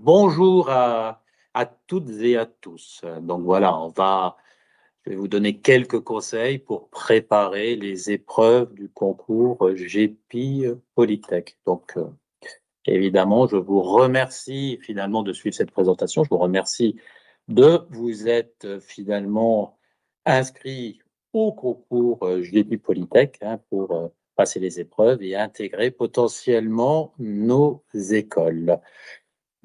Bonjour à toutes et à tous. Donc voilà, je vais vous donner quelques conseils pour préparer les épreuves du concours GEPI Polytech. Évidemment, je vous remercie finalement de suivre cette présentation. Je vous remercie de vous être finalement inscrit au concours GEPI Polytech pour passer les épreuves et intégrer potentiellement nos écoles.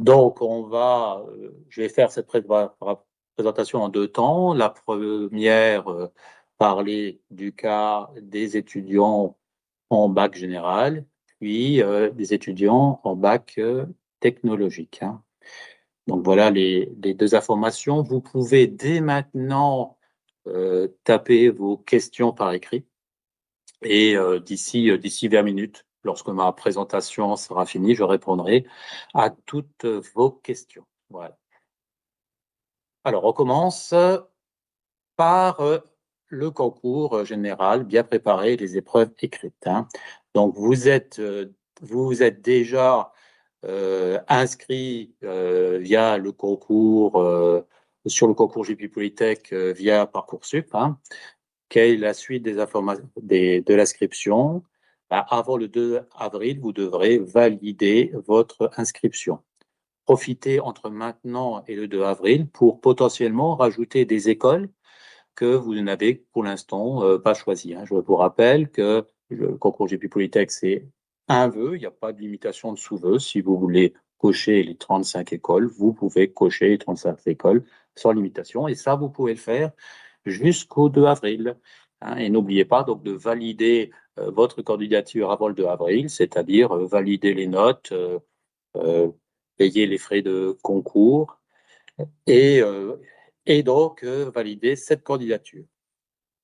Je vais faire cette présentation en deux temps. La première, parler du cas des étudiants en bac général, puis des étudiants en bac technologique. Donc voilà les deux informations. Vous pouvez dès maintenant taper vos questions par écrit et d'ici 20 minutes, lorsque ma présentation sera finie, je répondrai à toutes vos questions. Voilà. Alors, on commence par le concours général, bien préparé, les épreuves écrites. Donc, vous êtes déjà inscrit via le concours, sur le concours GEPI Polytech via Parcoursup. Quelle est la suite des informations de l'inscription? Avant le 2 avril, vous devrez valider votre inscription. Profitez entre maintenant et le 2 avril pour potentiellement rajouter des écoles que vous n'avez pour l'instant pas choisies. Je vous rappelle que le concours GEPI Polytech, c'est un vœu, il n'y a pas de limitation de sous-vœu. Si vous voulez cocher les 35 écoles, vous pouvez cocher les 35 écoles sans limitation. Et ça, vous pouvez le faire jusqu'au 2 avril. Et n'oubliez pas donc de valider votre candidature avant le 2 avril, c'est-à-dire valider les notes, payer les frais de concours et, donc valider cette candidature.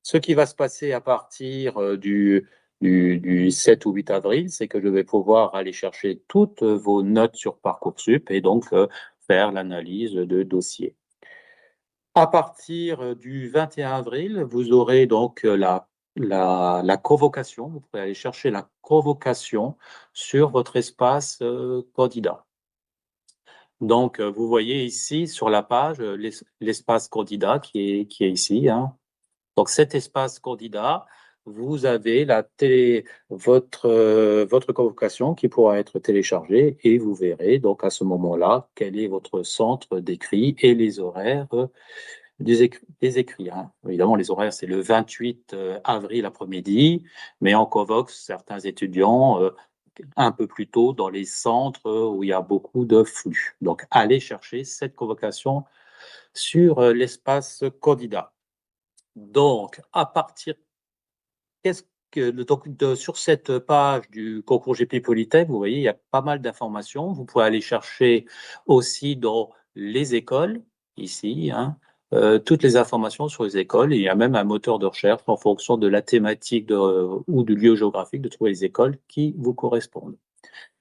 Ce qui va se passer à partir du 7 ou 8 avril, c'est que je vais pouvoir aller chercher toutes vos notes sur Parcoursup et donc faire l'analyse de dossier. À partir du 21 avril, vous aurez donc la convocation. Vous pourrez aller chercher la convocation sur votre espace candidat. Donc, vous voyez ici sur la page l'espace candidat qui est ici. Donc, cet espace candidat, vous avez votre convocation qui pourra être téléchargée et vous verrez donc à ce moment-là quel est votre centre d'écrit et les horaires des écrits. Évidemment, les horaires, c'est le 28 avril après-midi, mais on convoque certains étudiants un peu plus tôt dans les centres où il y a beaucoup de flux. Donc, allez chercher cette convocation sur l'espace candidat. Donc, sur cette page du concours GEPI Polytech, vous voyez, il y a pas mal d'informations. Vous pouvez aller chercher aussi dans les écoles, ici, toutes les informations sur les écoles. Il y a même un moteur de recherche en fonction de la thématique ou du lieu géographique de trouver les écoles qui vous correspondent.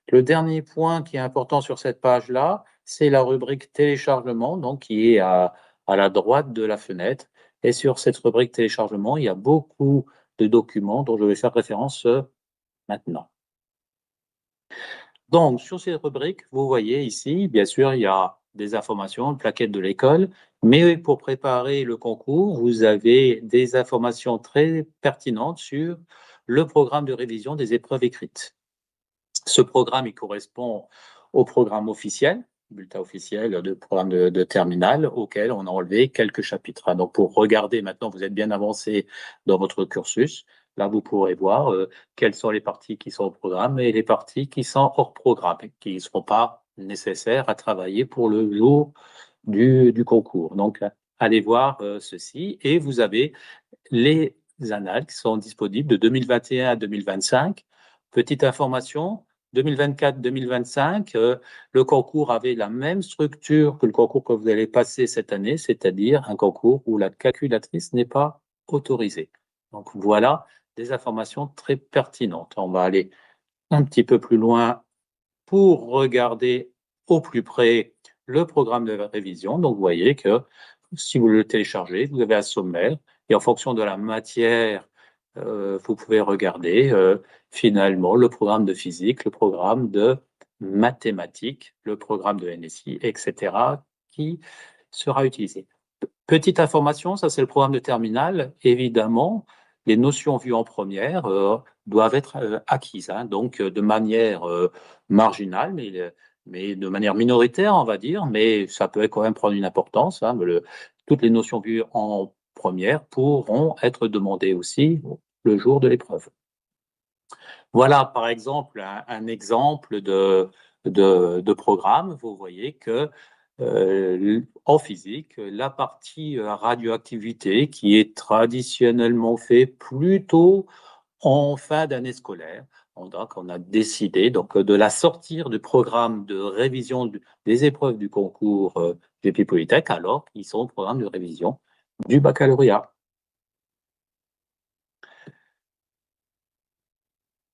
Le dernier point qui est important sur cette page-là, c'est la rubrique téléchargement, donc qui est à la droite de la fenêtre. Et sur cette rubrique téléchargement, il y a beaucoup de documents dont je vais faire référence maintenant. Donc, sur ces rubriques, vous voyez ici, bien sûr, il y a des informations, une plaquette de l'école, mais pour préparer le concours, vous avez des informations très pertinentes sur le programme de révision des épreuves écrites. Ce programme, il correspond au programme officiel, bulletin officiel de programme de terminale, auquel on a enlevé quelques chapitres. Donc, pour regarder maintenant, vous êtes bien avancé dans votre cursus. Là, vous pourrez voir quelles sont les parties qui sont au programme et les parties qui sont hors programme, qui ne seront pas nécessaires à travailler pour le jour du concours. Donc, allez voir ceci et vous avez les annales qui sont disponibles de 2021 à 2025. Petite information, 2024-2025, le concours avait la même structure que le concours que vous allez passer cette année, c'est-à-dire un concours où la calculatrice n'est pas autorisée. Donc voilà des informations très pertinentes. On va aller un petit peu plus loin pour regarder au plus près le programme de révision. Donc vous voyez que si vous le téléchargez, vous avez un sommaire et en fonction de la matière, vous pouvez regarder finalement le programme de physique, le programme de mathématiques, le programme de NSI, etc., qui sera utilisé. Petite information, ça c'est le programme de terminale. Évidemment, les notions vues en première doivent être acquises, hein, donc de manière marginale, mais de manière minoritaire, on va dire, mais ça peut quand même prendre une importance. Hein, toutes les notions vues en première pourront être demandées aussi le jour de l'épreuve. Voilà, par exemple, un exemple de programme. Vous voyez que en physique, la partie radioactivité qui est traditionnellement faite plutôt en fin d'année scolaire, donc on a décidé donc de la sortir du programme de révision des épreuves du concours GP Polytech, alors qu'ils sont au programme de révision du baccalauréat.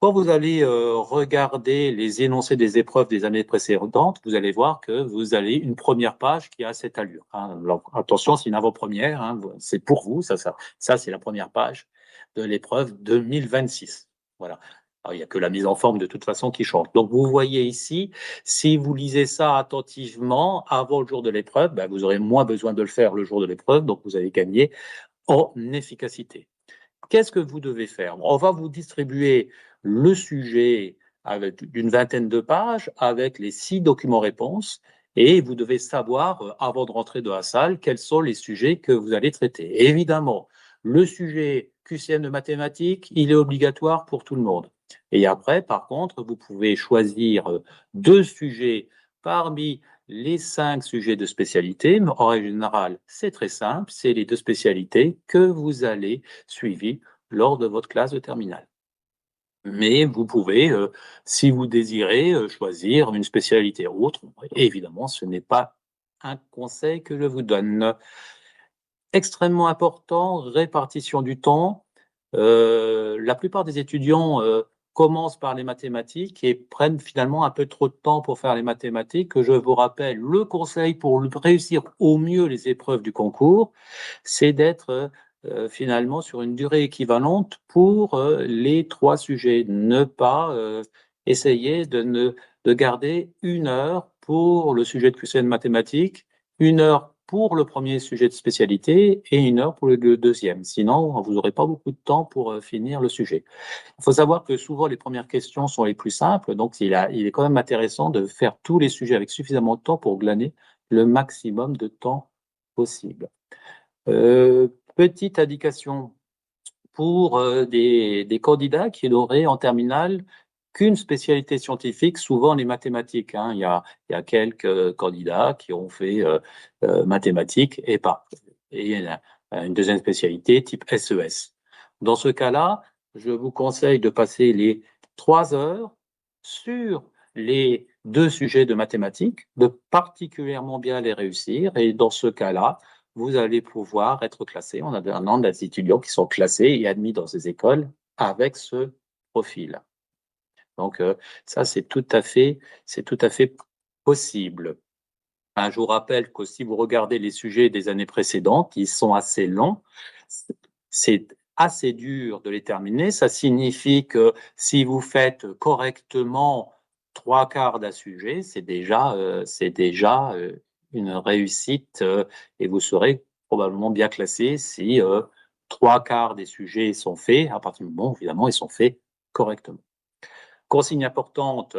Quand vous allez regarder les énoncés des épreuves des années précédentes, vous allez voir que vous avez une première page qui a cette allure. Hein. Alors, attention, c'est une avant-première, hein, c'est pour vous, ça c'est la première page de l'épreuve 2026. Voilà. Alors, il n'y a que la mise en forme de toute façon qui change. Donc vous voyez ici, si vous lisez ça attentivement avant le jour de l'épreuve, ben, vous aurez moins besoin de le faire le jour de l'épreuve, donc vous allez gagner en efficacité. Qu'est-ce que vous devez faire? On va vous distribuer le sujet d'une vingtaine de pages avec les 6 documents-réponses et vous devez savoir, avant de rentrer dans la salle, quels sont les sujets que vous allez traiter. Évidemment, le sujet QCM de mathématiques, il est obligatoire pour tout le monde. Et après, par contre, vous pouvez choisir 2 sujets parmi les 5 sujets de spécialité. Mais en règle générale, c'est très simple, c'est les 2 spécialités que vous allez suivre lors de votre classe de terminale. Mais vous pouvez, si vous désirez, choisir une spécialité autre. Évidemment, ce n'est pas un conseil que je vous donne. Extrêmement important, répartition du temps. La plupart des étudiants commencent par les mathématiques et prennent finalement un peu trop de temps pour faire les mathématiques. Je vous rappelle, le conseil pour réussir au mieux les épreuves du concours, c'est d'être finalement sur une durée équivalente pour les 3 sujets. Ne pas essayer de garder 1 heure pour le sujet de QCM mathématiques, 1 heure pour le premier sujet de spécialité et 1 heure pour le deuxième. Sinon, vous n'aurez pas beaucoup de temps pour finir le sujet. Il faut savoir que souvent, les premières questions sont les plus simples, donc il est quand même intéressant de faire tous les sujets avec suffisamment de temps pour glaner le maximum de temps possible. Petite indication pour des candidats qui n'auraient en terminale qu'une spécialité scientifique, souvent les mathématiques. Hein. Il y a quelques candidats qui ont fait mathématiques et pas. Et une deuxième spécialité type SES. Dans ce cas-là, je vous conseille de passer les 3 heures sur les 2 sujets de mathématiques, de particulièrement bien les réussir. Et dans ce cas-là, vous allez pouvoir être classé. On a des étudiants qui sont classés et admis dans ces écoles avec ce profil. Donc, ça, c'est tout à fait possible. Je vous rappelle que si vous regardez les sujets des années précédentes, ils sont assez longs. C'est assez dur de les terminer. Ça signifie que si vous faites correctement 3/4 d'un sujet, c'est déjà une réussite et vous serez probablement bien classé si 3/4 des sujets sont faits, à partir du moment où, évidemment, ils sont faits correctement. Consigne importante,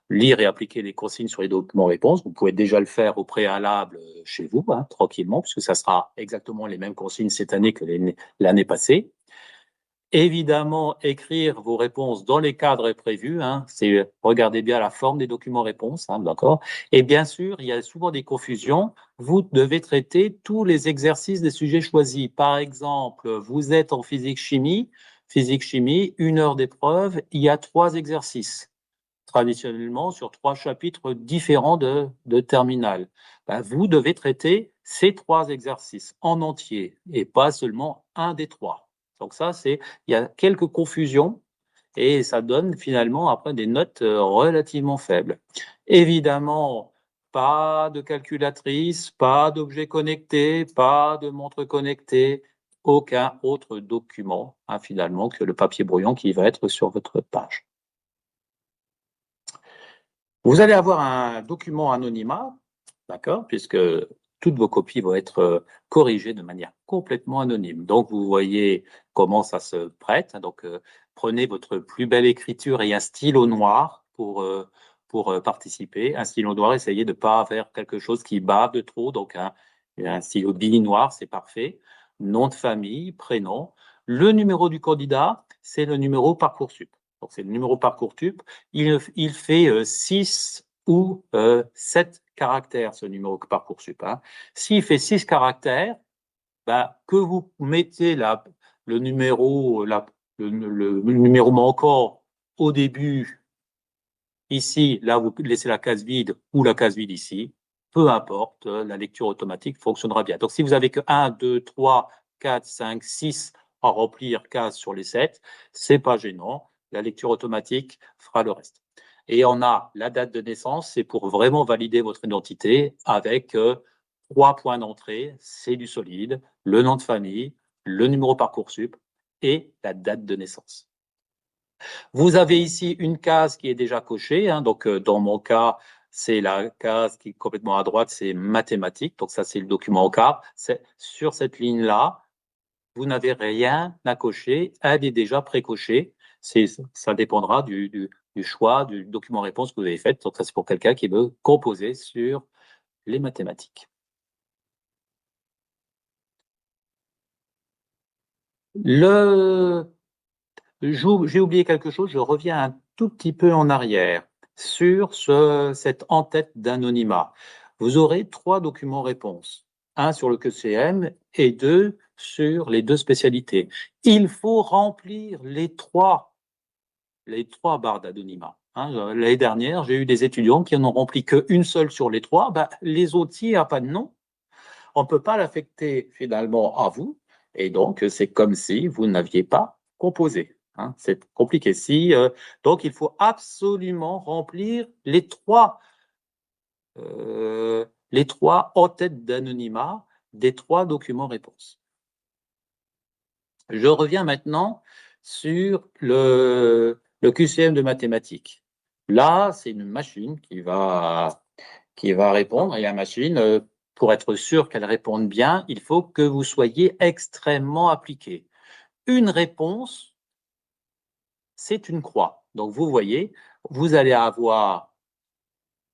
lire et appliquer les consignes sur les documents-réponses. Vous pouvez déjà le faire au préalable chez vous, hein, tranquillement, puisque ça sera exactement les mêmes consignes cette année que l'année passée. Évidemment, écrire vos réponses dans les cadres prévus. Hein, regardez bien la forme des documents-réponses, hein, d'accord. Et bien sûr, il y a souvent des confusions. Vous devez traiter tous les exercices des sujets choisis. Par exemple, vous êtes en physique-chimie, 1 heure d'épreuve, il y a 3 exercices. Traditionnellement, sur 3 chapitres différents de terminale. Ben, vous devez traiter ces 3 exercices en entier et pas seulement un des 3. Donc ça, il y a quelques confusions et ça donne finalement après des notes relativement faibles. Évidemment, pas de calculatrice, pas d'objet connecté, pas de montre connectée, aucun autre document, hein, finalement, que le papier brouillon qui va être sur votre page. Vous allez avoir un document anonymat, d'accord, puisque toutes vos copies vont être corrigées de manière complètement anonyme. Donc, vous voyez comment ça se prête. Donc, prenez votre plus belle écriture et un stylo noir pour participer. Un stylo noir, essayez de ne pas faire quelque chose qui bave de trop. Donc, un stylo bille noir, c'est parfait. Nom de famille, prénom. Le numéro du candidat, c'est le numéro Parcoursup. Donc, c'est le numéro Parcoursup. Il fait 6 ou 7 caractères, ce numéro Parcoursup. Hein. S'il fait 6 caractères, bah, que vous mettez le numéro, le numéro manquant au début, ici, là, vous laissez la case vide ou la case vide ici, peu importe, la lecture automatique fonctionnera bien. Donc, si vous avez que 1, 2, 3, 4, 5, 6 à remplir case sur les 7, c'est pas gênant. La lecture automatique fera le reste. Et on a la date de naissance, c'est pour vraiment valider votre identité avec 3 points d'entrée, c'est du solide, le nom de famille, le numéro Parcoursup et la date de naissance. Vous avez ici une case qui est déjà cochée. Hein, donc, dans mon cas, c'est la case qui est complètement à droite, c'est mathématiques. Donc, ça, c'est le document au cas. Sur cette ligne-là, vous n'avez rien à cocher. Elle est déjà pré-cochée. Ça dépendra du choix du document réponse que vous avez fait. Donc, ça, c'est pour quelqu'un qui veut composer sur les mathématiques. J'ai oublié quelque chose, je reviens un tout petit peu en arrière sur cette en-tête d'anonymat. Vous aurez 3 documents réponses, un sur le QCM et 2 sur les 2 spécialités. Il faut remplir les trois barres d'anonymat. Hein. L'année dernière, j'ai eu des étudiants qui n'en ont rempli qu'une seule sur les 3. Ben, les autres, s'il n'y a pas de nom, on ne peut pas l'affecter finalement à vous. Et donc, c'est comme si vous n'aviez pas composé. Hein. C'est compliqué. Donc, il faut absolument remplir les trois en tête d'anonymat des 3 documents réponses. Je reviens maintenant sur le QCM de mathématiques. Là, c'est une machine qui va répondre. Et la machine, pour être sûr qu'elle réponde bien, il faut que vous soyez extrêmement appliqué. Une réponse, c'est une croix. Donc, vous voyez, vous allez avoir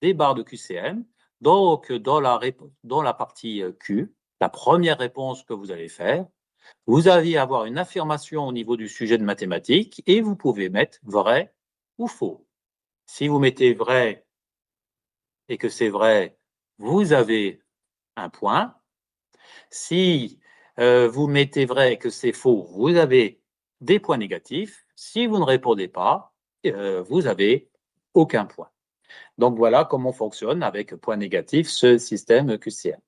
des barres de QCM. Donc, dans la partie Q, la première réponse que vous allez faire, vous allez avoir une affirmation au niveau du sujet de mathématiques et vous pouvez mettre vrai ou faux. Si vous mettez vrai et que c'est vrai, vous avez un point. Si vous mettez vrai et que c'est faux, vous avez des points négatifs. Si vous ne répondez pas, vous avez aucun point. Donc voilà comment fonctionne avec point négatif ce système QCM.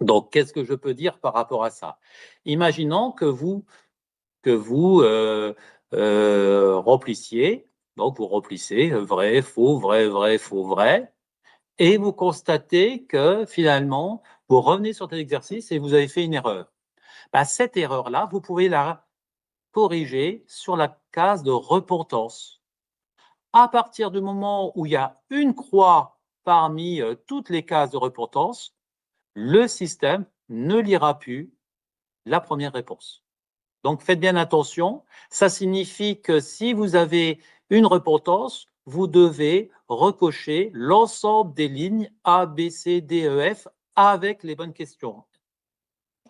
Donc qu'est-ce que je peux dire par rapport à ça? Imaginons que vous remplissiez, donc vous remplissez vrai, faux, vrai, vrai, faux, vrai, et vous constatez que finalement, vous revenez sur cet exercice et vous avez fait une erreur. Ben, cette erreur-là, vous pouvez la corriger sur la case de repentance. À partir du moment où il y a une croix parmi toutes les cases de repentance, le système ne lira plus la première réponse. Donc faites bien attention, ça signifie que si vous avez une repentance, vous devez recocher l'ensemble des lignes A, B, C, D, E, F avec les bonnes questions,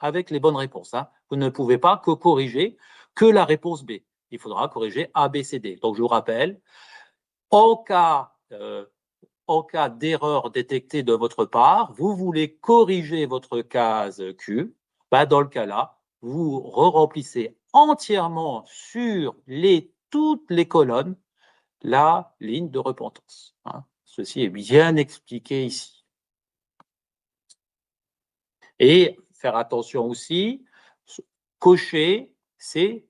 avec les bonnes réponses. Hein. Vous ne pouvez pas corriger que la réponse B. Il faudra corriger A, B, C, D. Donc je vous rappelle, en cas d'erreur détectée de votre part, vous voulez corriger votre case Q, bah dans le cas-là, vous remplissez entièrement sur toutes les colonnes la ligne de repentance. Hein. Ceci est bien expliqué ici. Et faire attention aussi, cocher, c'est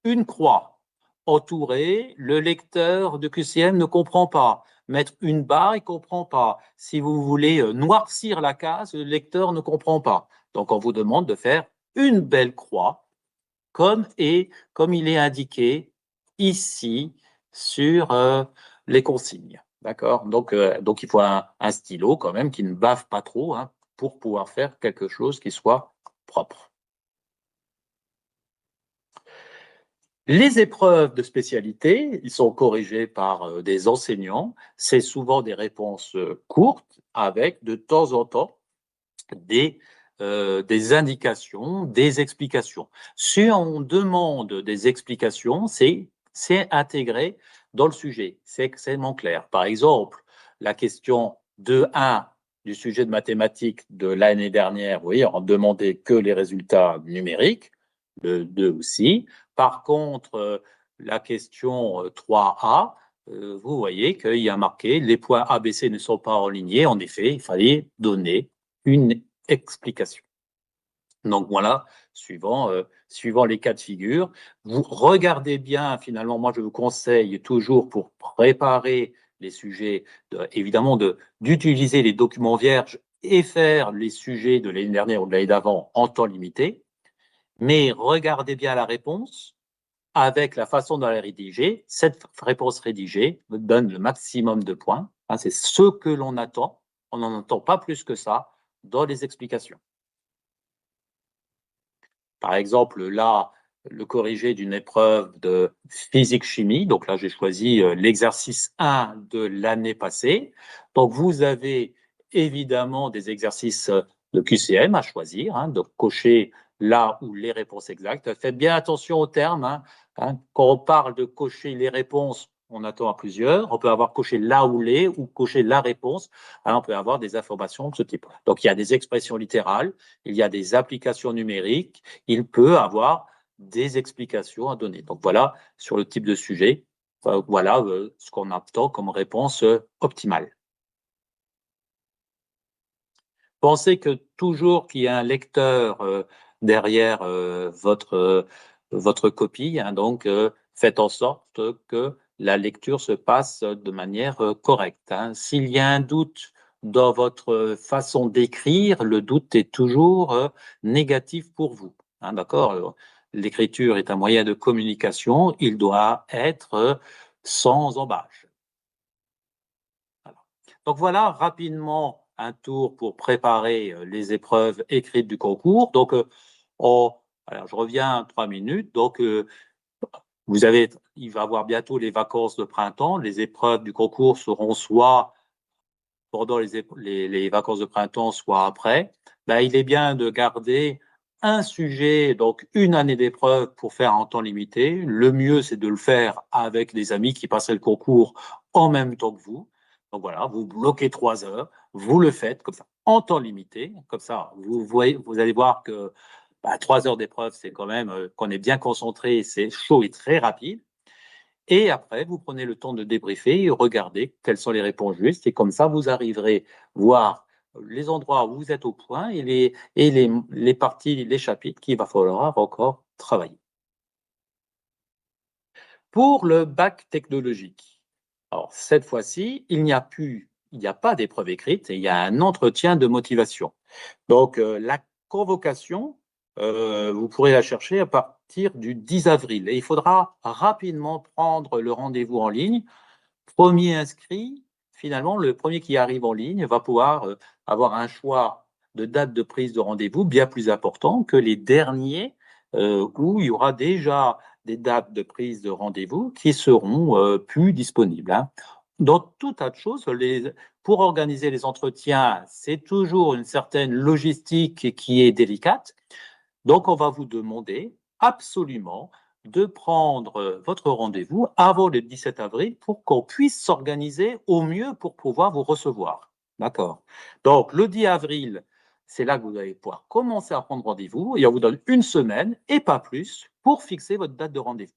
une croix. Entourer, le lecteur de QCM ne comprend pas. Mettre une barre, il ne comprend pas. Si vous voulez noircir la case, le lecteur ne comprend pas. Donc, on vous demande de faire une belle croix, comme il est indiqué ici sur les consignes. D'accord? Donc il faut un stylo quand même qui ne bave pas trop, hein, pour pouvoir faire quelque chose qui soit propre. Les épreuves de spécialité, ils sont corrigées par des enseignants. C'est souvent des réponses courtes avec de temps en temps des, des indications, des explications. Si on demande des explications, c'est intégré dans le sujet, c'est extrêmement clair. Par exemple, la question 2.1 du sujet de mathématiques de l'année dernière, vous voyez, on demandait que les résultats numériques, le 2 aussi. Par contre, la question 3A, vous voyez qu'il y a marqué les points ABC ne sont pas alignés. En effet, il fallait donner une explication. Donc voilà, suivant les cas de figure, vous regardez bien, finalement, moi je vous conseille toujours pour préparer les sujets, évidemment d'utiliser les documents vierges et faire les sujets de l'année dernière ou de l'année d'avant en temps limité, mais regardez bien la réponse avec la façon dont elle est rédigée. Cette réponse rédigée donne le maximum de points, hein, c'est ce que l'on attend, on n'en attend pas plus que ça dans les explications. Par exemple, là, le corrigé d'une épreuve de physique-chimie. Donc là, j'ai choisi l'exercice 1 de l'année passée. Donc, vous avez évidemment des exercices de QCM à choisir, hein, donc cocher là où les réponses exactes. Faites bien attention aux termes. Hein. Quand on parle de cocher les réponses, on attend à plusieurs. On peut avoir coché là où les ou cocher la réponse. Alors, on peut avoir des informations de ce type. Donc, il y a des expressions littérales, il y a des applications numériques, il peut avoir des explications à donner. Donc voilà, sur le type de sujet, voilà ce qu'on attend comme réponse optimale. Pensez que toujours qu'il y a un lecteur derrière votre copie, hein, donc faites en sorte que la lecture se passe de manière correcte. Hein. S'il y a un doute dans votre façon d'écrire, le doute est toujours négatif pour vous. Hein, d'accord? L'écriture est un moyen de communication, il doit être sans embâche. Voilà. Donc voilà rapidement un tour pour préparer les épreuves écrites du concours. Donc, alors je reviens 3 minutes. Donc, il va y avoir bientôt les vacances de printemps. Les épreuves du concours seront soit pendant les vacances de printemps, soit après. Ben, il est bien de garder un sujet, donc une année d'épreuve pour faire en temps limité. Le mieux, c'est de le faire avec des amis qui passeraient le concours en même temps que vous. Donc voilà, vous bloquez 3 heures, vous le faites comme ça, en temps limité. Comme ça, vous allez voir que 3 heures d'épreuve, c'est quand même qu'on est bien concentré, c'est chaud et très rapide. Et après, vous prenez le temps de débriefer et regardez quelles sont les réponses justes. Et comme ça, vous arriverez à voir les endroits où vous êtes au point et les parties, les chapitres qu'il va falloir encore travailler. Pour le bac technologique, alors cette fois-ci, il n'y a pas d'épreuve écrite, il y a un entretien de motivation. Donc, la convocation, vous pourrez la chercher à partir du 10 avril et il faudra rapidement prendre le rendez-vous en ligne. Premier inscrit, finalement, le premier qui arrive en ligne va pouvoir avoir un choix de date de prise de rendez-vous bien plus important que les derniers où il y aura déjà des dates de prise de rendez-vous qui seront plus disponibles. Hein. Dans tout tas de choses, pour organiser les entretiens, c'est toujours une certaine logistique qui est délicate. Donc, on va vous demander absolument de prendre votre rendez-vous avant le 17 avril pour qu'on puisse s'organiser au mieux pour pouvoir vous recevoir. D'accord. Donc, le 10 avril, c'est là que vous allez pouvoir commencer à prendre rendez-vous et on vous donne une semaine et pas plus pour fixer votre date de rendez-vous.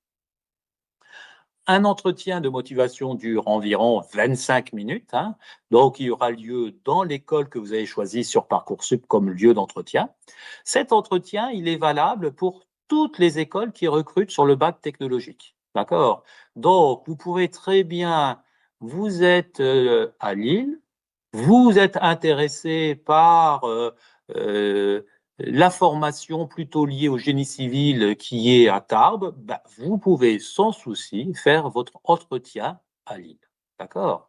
Un entretien de motivation dure environ 25 minutes. Hein. Donc, il y aura lieu dans l'école que vous avez choisie sur Parcoursup comme lieu d'entretien. Cet entretien, il est valable pour toutes les écoles qui recrutent sur le bac technologique. D'accord? Donc, vous pouvez très bien, vous êtes à Lille, vous êtes intéressé par la formation plutôt liée au génie civil qui est à Tarbes, vous pouvez sans souci faire votre entretien à Lille. D'accord?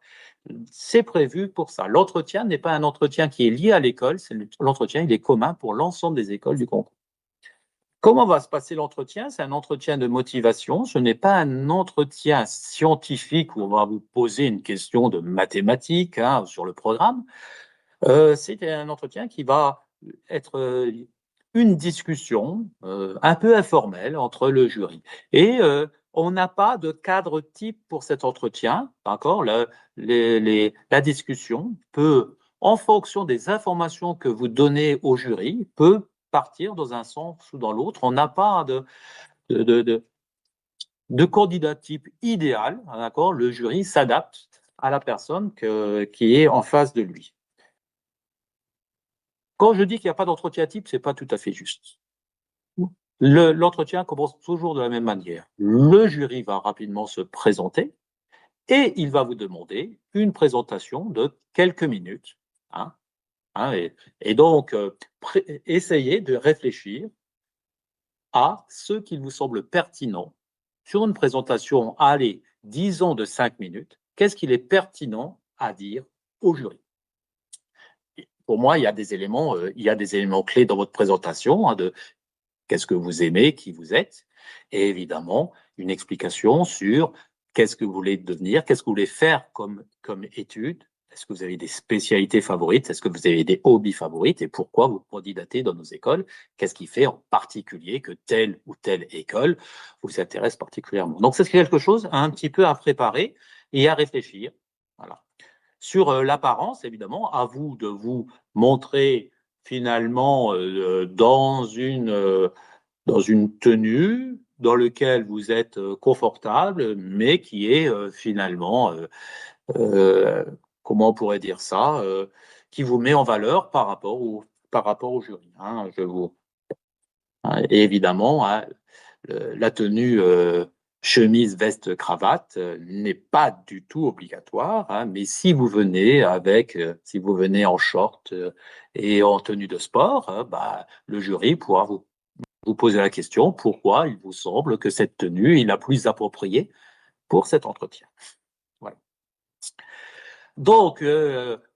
c'est prévu pour ça. L'entretien n'est pas un entretien qui est lié à l'école, l'entretien, il est commun pour l'ensemble des écoles du concours. Comment va se passer l'entretien? C'est un entretien de motivation. Ce n'est pas un entretien scientifique où on va vous poser une question de mathématiques sur le programme. C'est un entretien qui va être une discussion un peu informelle entre le jury. Et on n'a pas de cadre type pour cet entretien, d'accord? La discussion peut, en fonction des informations que vous donnez au jury, peut partir dans un sens ou dans l'autre. On n'a pas de, de, de, de candidat type idéal, d'accord? Le jury s'adapte à la personne qui est en face de lui. Quand je dis qu'il n'y a pas d'entretien type, ce n'est pas tout à fait juste. L'entretien commence toujours de la même manière. Le jury va rapidement se présenter et il va vous demander une présentation de quelques minutes. Hein, et donc, essayez de réfléchir à ce qu'il vous semble pertinent sur une présentation, allez, disons de 5 minutes, qu'est-ce qu'il est pertinent à dire au jury? Pour moi, il y a des éléments clés dans votre présentation, de qu'est-ce que vous aimez, qui vous êtes, et évidemment, une explication sur qu'est-ce que vous voulez devenir, qu'est-ce que vous voulez faire comme étude, est-ce que vous avez des spécialités favorites, est-ce que vous avez des hobbies favorites, et pourquoi vous candidatez dans nos écoles, qu'est-ce qui fait en particulier que telle ou telle école vous intéresse particulièrement. Donc, c'est quelque chose un petit peu à préparer et à réfléchir. Voilà. Sur l'apparence, évidemment, à vous de vous montrer finalement dans une tenue dans laquelle vous êtes confortable, mais qui est finalement, comment on pourrait dire ça, qui vous met en valeur par rapport au jury. Et évidemment, la tenue chemise, veste, cravate n'est pas du tout obligatoire, mais si vous venez en short et en tenue de sport, le jury pourra vous poser la question pourquoi il vous semble que cette tenue est la plus appropriée pour cet entretien. Voilà. Donc,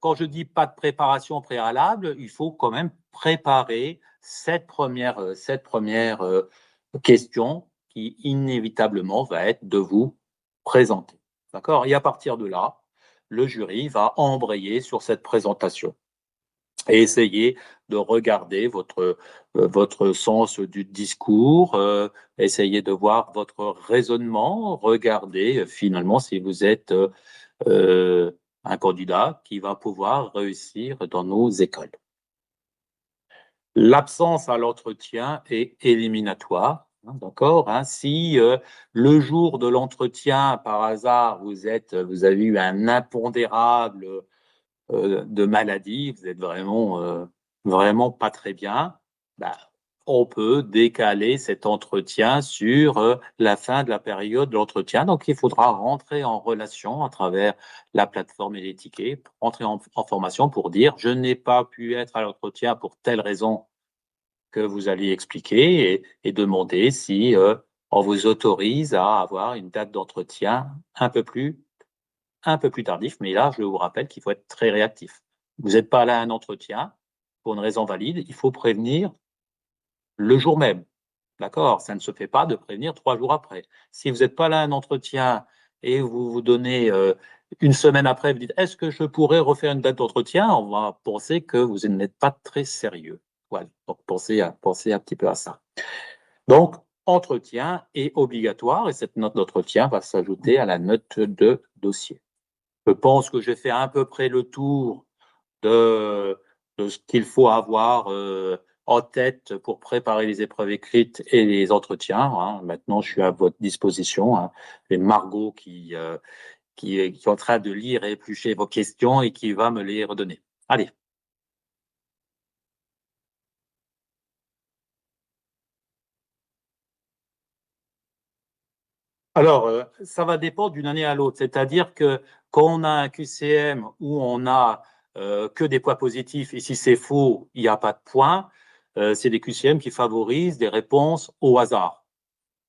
quand je dis pas de préparation préalable, il faut quand même préparer cette première question qui inévitablement va être de vous présenter. D'accord? Et à partir de là, le jury va embrayer sur cette présentation et essayer de regarder votre sens du discours, essayer de voir votre raisonnement, regarder finalement si vous êtes un candidat qui va pouvoir réussir dans nos écoles. L'absence à l'entretien est éliminatoire. D'accord, si le jour de l'entretien, par hasard, vous avez eu un impondérable de maladie, vous êtes vraiment pas très bien, on peut décaler cet entretien sur la fin de la période de l'entretien. Donc, il faudra rentrer en relation à travers la plateforme et les tickets, rentrer en formation pour dire je n'ai pas pu être à l'entretien pour telle raison que vous allez expliquer et demander si on vous autorise à avoir une date d'entretien un peu plus tardif, mais là, je vous rappelle qu'il faut être très réactif. Vous n'êtes pas là à un entretien pour une raison valide, il faut prévenir le jour même. D'accord? Ça ne se fait pas de prévenir 3 jours après. Si vous n'êtes pas là à un entretien et vous vous donnez une semaine après, vous dites est-ce que je pourrais refaire une date d'entretien? On va penser que vous n'êtes pas très sérieux. Voilà. Donc pensez un petit peu à ça. Donc, entretien est obligatoire et cette note d'entretien va s'ajouter à la note de dossier. Je pense que j'ai fait à peu près le tour de ce qu'il faut avoir en tête pour préparer les épreuves écrites et les entretiens. Maintenant, je suis à votre disposition. Et Margot qui est en train de lire et éplucher vos questions et qui va me les redonner. Allez. Alors, ça va dépendre d'une année à l'autre. C'est-à-dire que quand on a un QCM où on a que des points positifs, et si c'est faux, il n'y a pas de points, c'est des QCM qui favorisent des réponses au hasard.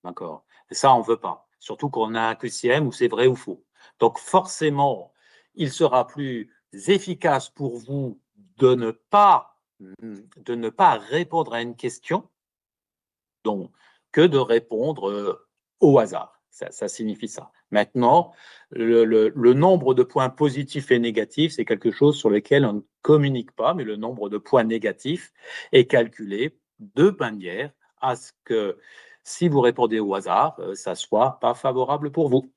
D'accord? Et ça, on ne veut pas. Surtout quand on a un QCM où c'est vrai ou faux. Donc, forcément, il sera plus efficace pour vous de ne pas répondre à une question donc, que de répondre au hasard. Ça signifie ça. Maintenant, le nombre de points positifs et négatifs, c'est quelque chose sur lequel on ne communique pas, mais le nombre de points négatifs est calculé de manière à ce que si vous répondez au hasard, ça soit pas favorable pour vous.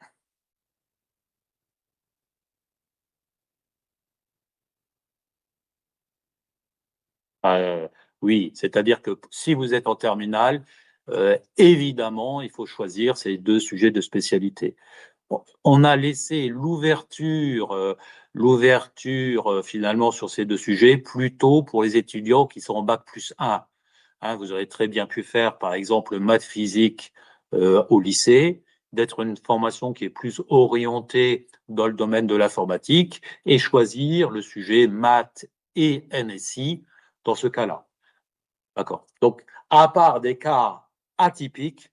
Euh, oui, c'est-à-dire que si vous êtes en terminale, évidemment, il faut choisir ces deux sujets de spécialité. On a laissé l'ouverture finalement sur ces deux sujets plutôt pour les étudiants qui sont en bac+1. Hein, vous aurez très bien pu faire, par exemple, maths physique au lycée, d'être une formation qui est plus orientée dans le domaine de l'informatique et choisir le sujet maths et NSI dans ce cas-là. D'accord. Donc, à part des cas atypiques,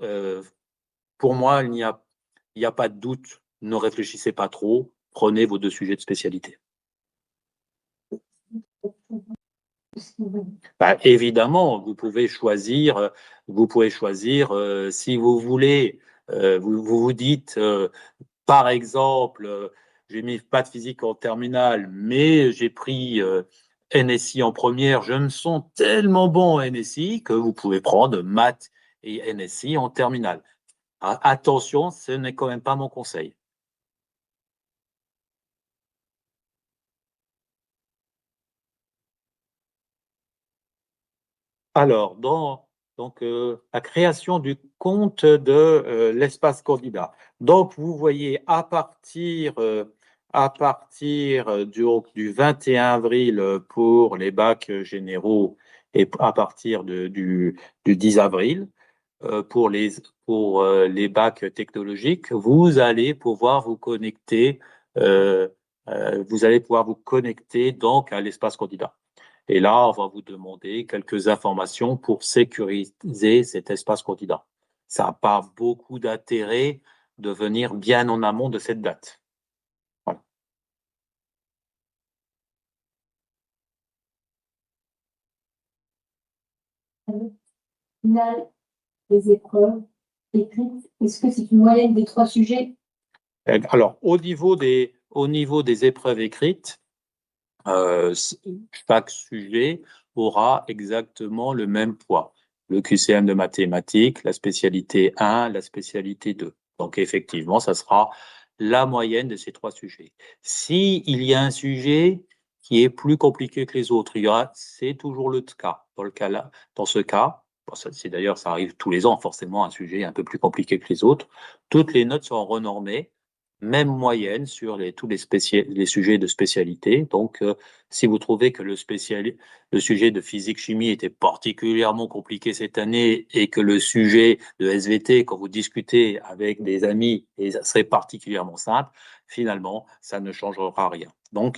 euh, pour moi, il n'y a pas de doute. Ne réfléchissez pas trop. Prenez vos deux sujets de spécialité. Bah, évidemment, vous pouvez choisir si vous voulez. Vous dites, par exemple, j'ai mis pas de physique en terminale, mais j'ai pris NSI en première. Je me sens tellement bon en NSI que vous pouvez prendre maths et NSI en terminale. Attention, ce n'est quand même pas mon conseil. Alors, la création du compte de l'espace candidat. Donc, vous voyez, à partir du 21 avril pour les bacs généraux et à partir du 10 avril pour les bacs technologiques, euh, vous allez pouvoir vous connecter donc à l'espace candidat. Et là, on va vous demander quelques informations pour sécuriser cet espace candidat. Ça n'a pas beaucoup d'intérêt de venir bien en amont de cette date. Voilà. Finale des épreuves écrites, est-ce que c'est une moyenne des trois sujets? Alors, au niveau des épreuves écrites, euh, chaque sujet aura exactement le même poids. Le QCM de mathématiques, la spécialité 1, la spécialité 2. Donc effectivement, ça sera la moyenne de ces trois sujets. Si il y a un sujet qui est plus compliqué que les autres, c'est toujours le cas. Dans ce cas, bon, c'est d'ailleurs, ça arrive tous les ans, forcément, un sujet un peu plus compliqué que les autres. Toutes les notes sont renormées, même moyenne sur tous les sujets de spécialité. Donc, si vous trouvez que le sujet de physique-chimie était particulièrement compliqué cette année et que le sujet de SVT, quand vous discutez avec des amis, et ça serait particulièrement simple, finalement, ça ne changera rien. Donc,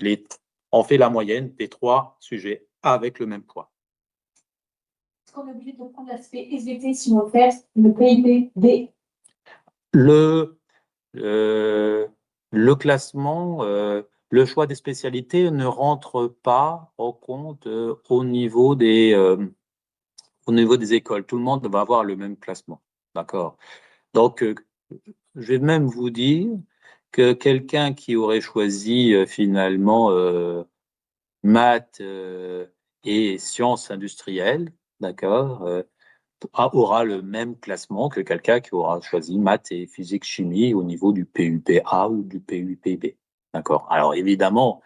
on fait la moyenne des trois sujets avec le même poids. Est-ce qu'on est obligé de prendre l'aspect SVT si on fait le PIP B? Le, euh, le classement, le choix des spécialités ne rentre pas en compte au niveau des écoles. Tout le monde va avoir le même classement. D'accord? Donc, je vais même vous dire que quelqu'un qui aurait choisi finalement maths et sciences industrielles, d'accord, aura le même classement que quelqu'un qui aura choisi maths et physique-chimie au niveau du PUPA ou du PUPB. D'accord. Alors évidemment,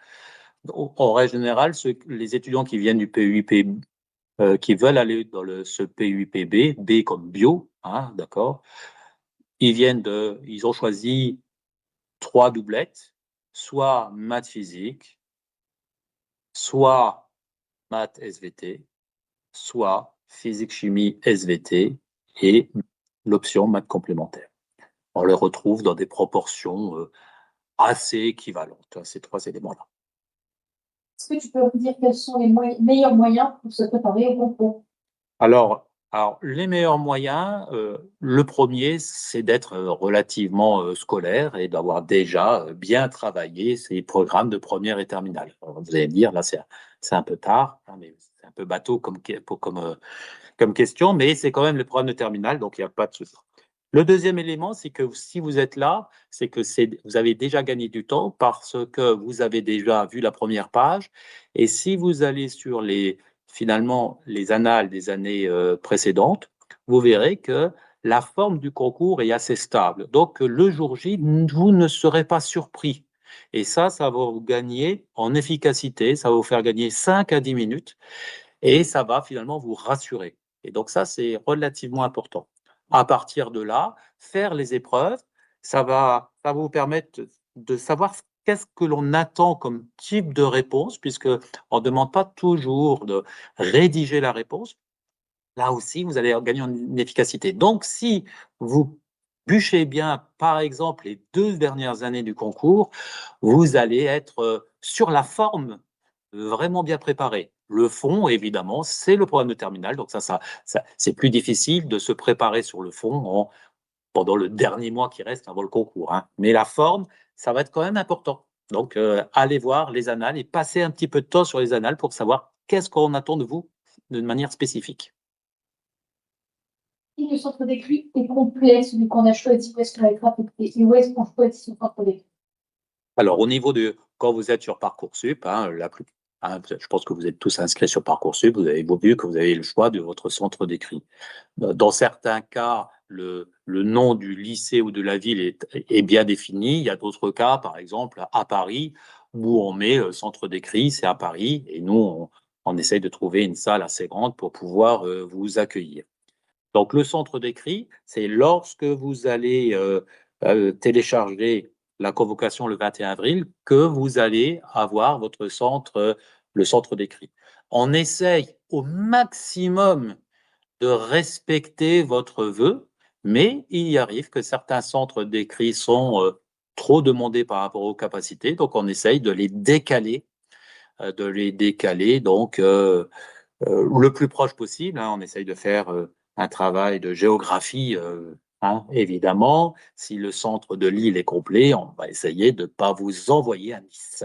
en règle générale, les étudiants qui viennent du PUP, qui veulent aller dans ce PUPB, B comme bio, hein, d'accord, ils ont choisi trois doublettes, soit maths physique, soit maths SVT, soit physique chimie SVT et l'option maths complémentaire. On les retrouve dans des proportions assez équivalentes à ces trois éléments-là. Est-ce que tu peux me dire quels sont les meilleurs moyens pour se préparer au concours? Alors, Alors, les meilleurs moyens, le premier, c'est d'être relativement scolaire et d'avoir déjà bien travaillé ces programmes de première et terminale. Alors, vous allez me dire, là, c'est un peu tard, hein, mais c'est un peu bateau comme question, mais c'est quand même le programme de terminale, donc il n'y a pas de souci. Le deuxième élément, c'est que si vous êtes là, c'est que vous avez déjà gagné du temps parce que vous avez déjà vu la première page. Et si vous allez sur finalement, les annales des années précédentes, vous verrez que la forme du concours est assez stable. Donc, le jour J, vous ne serez pas surpris. Et ça va vous gagner en efficacité, ça va vous faire gagner 5 à 10 minutes et ça va finalement vous rassurer. Et donc ça, c'est relativement important. À partir de là, faire les épreuves, ça va vous permettre de savoir qu'est-ce que l'on attend comme type de réponse, puisque on ne demande pas toujours de rédiger la réponse. Là aussi, vous allez gagner en efficacité. Donc, si vous bûchez bien, par exemple, les 2 dernières années du concours, vous allez être sur la forme vraiment bien préparé. Le fond, évidemment, c'est le programme de terminale. Donc c'est plus difficile de se préparer sur le fond pendant le dernier mois qui reste avant le concours, hein. Mais la forme, ça va être quand même important. Donc, allez voir les annales et passez un petit peu de temps sur les annales pour savoir qu'est-ce qu'on attend de vous de manière spécifique. Si le centre d'écrit est complet, celui qu'on a choisi, où est-ce qu'on va être affecté et où est-ce qu'on choisit son centre d'écrit? Alors, au niveau de quand vous êtes sur Parcoursup, hein, je pense que vous êtes tous inscrits sur Parcoursup, vous avez vu que vous avez le choix de votre centre d'écrit. Dans certains cas, le nom du lycée ou de la ville est bien défini. Il y a d'autres cas, par exemple, à Paris, où on met le centre d'écrit, c'est à Paris, et nous, on essaye de trouver une salle assez grande pour pouvoir vous accueillir. Donc, le centre d'écrit, c'est lorsque vous allez télécharger la convocation le 21 avril que vous allez avoir le centre d'écrit. On essaye au maximum de respecter votre vœu, mais il y arrive que certains centres d'écrit sont trop demandés par rapport aux capacités, donc on essaye de les décaler, donc le plus proche possible, hein. On essaye de faire un travail de géographie, hein, évidemment. Si le centre de l'île est complet, on va essayer de ne pas vous envoyer à Nice.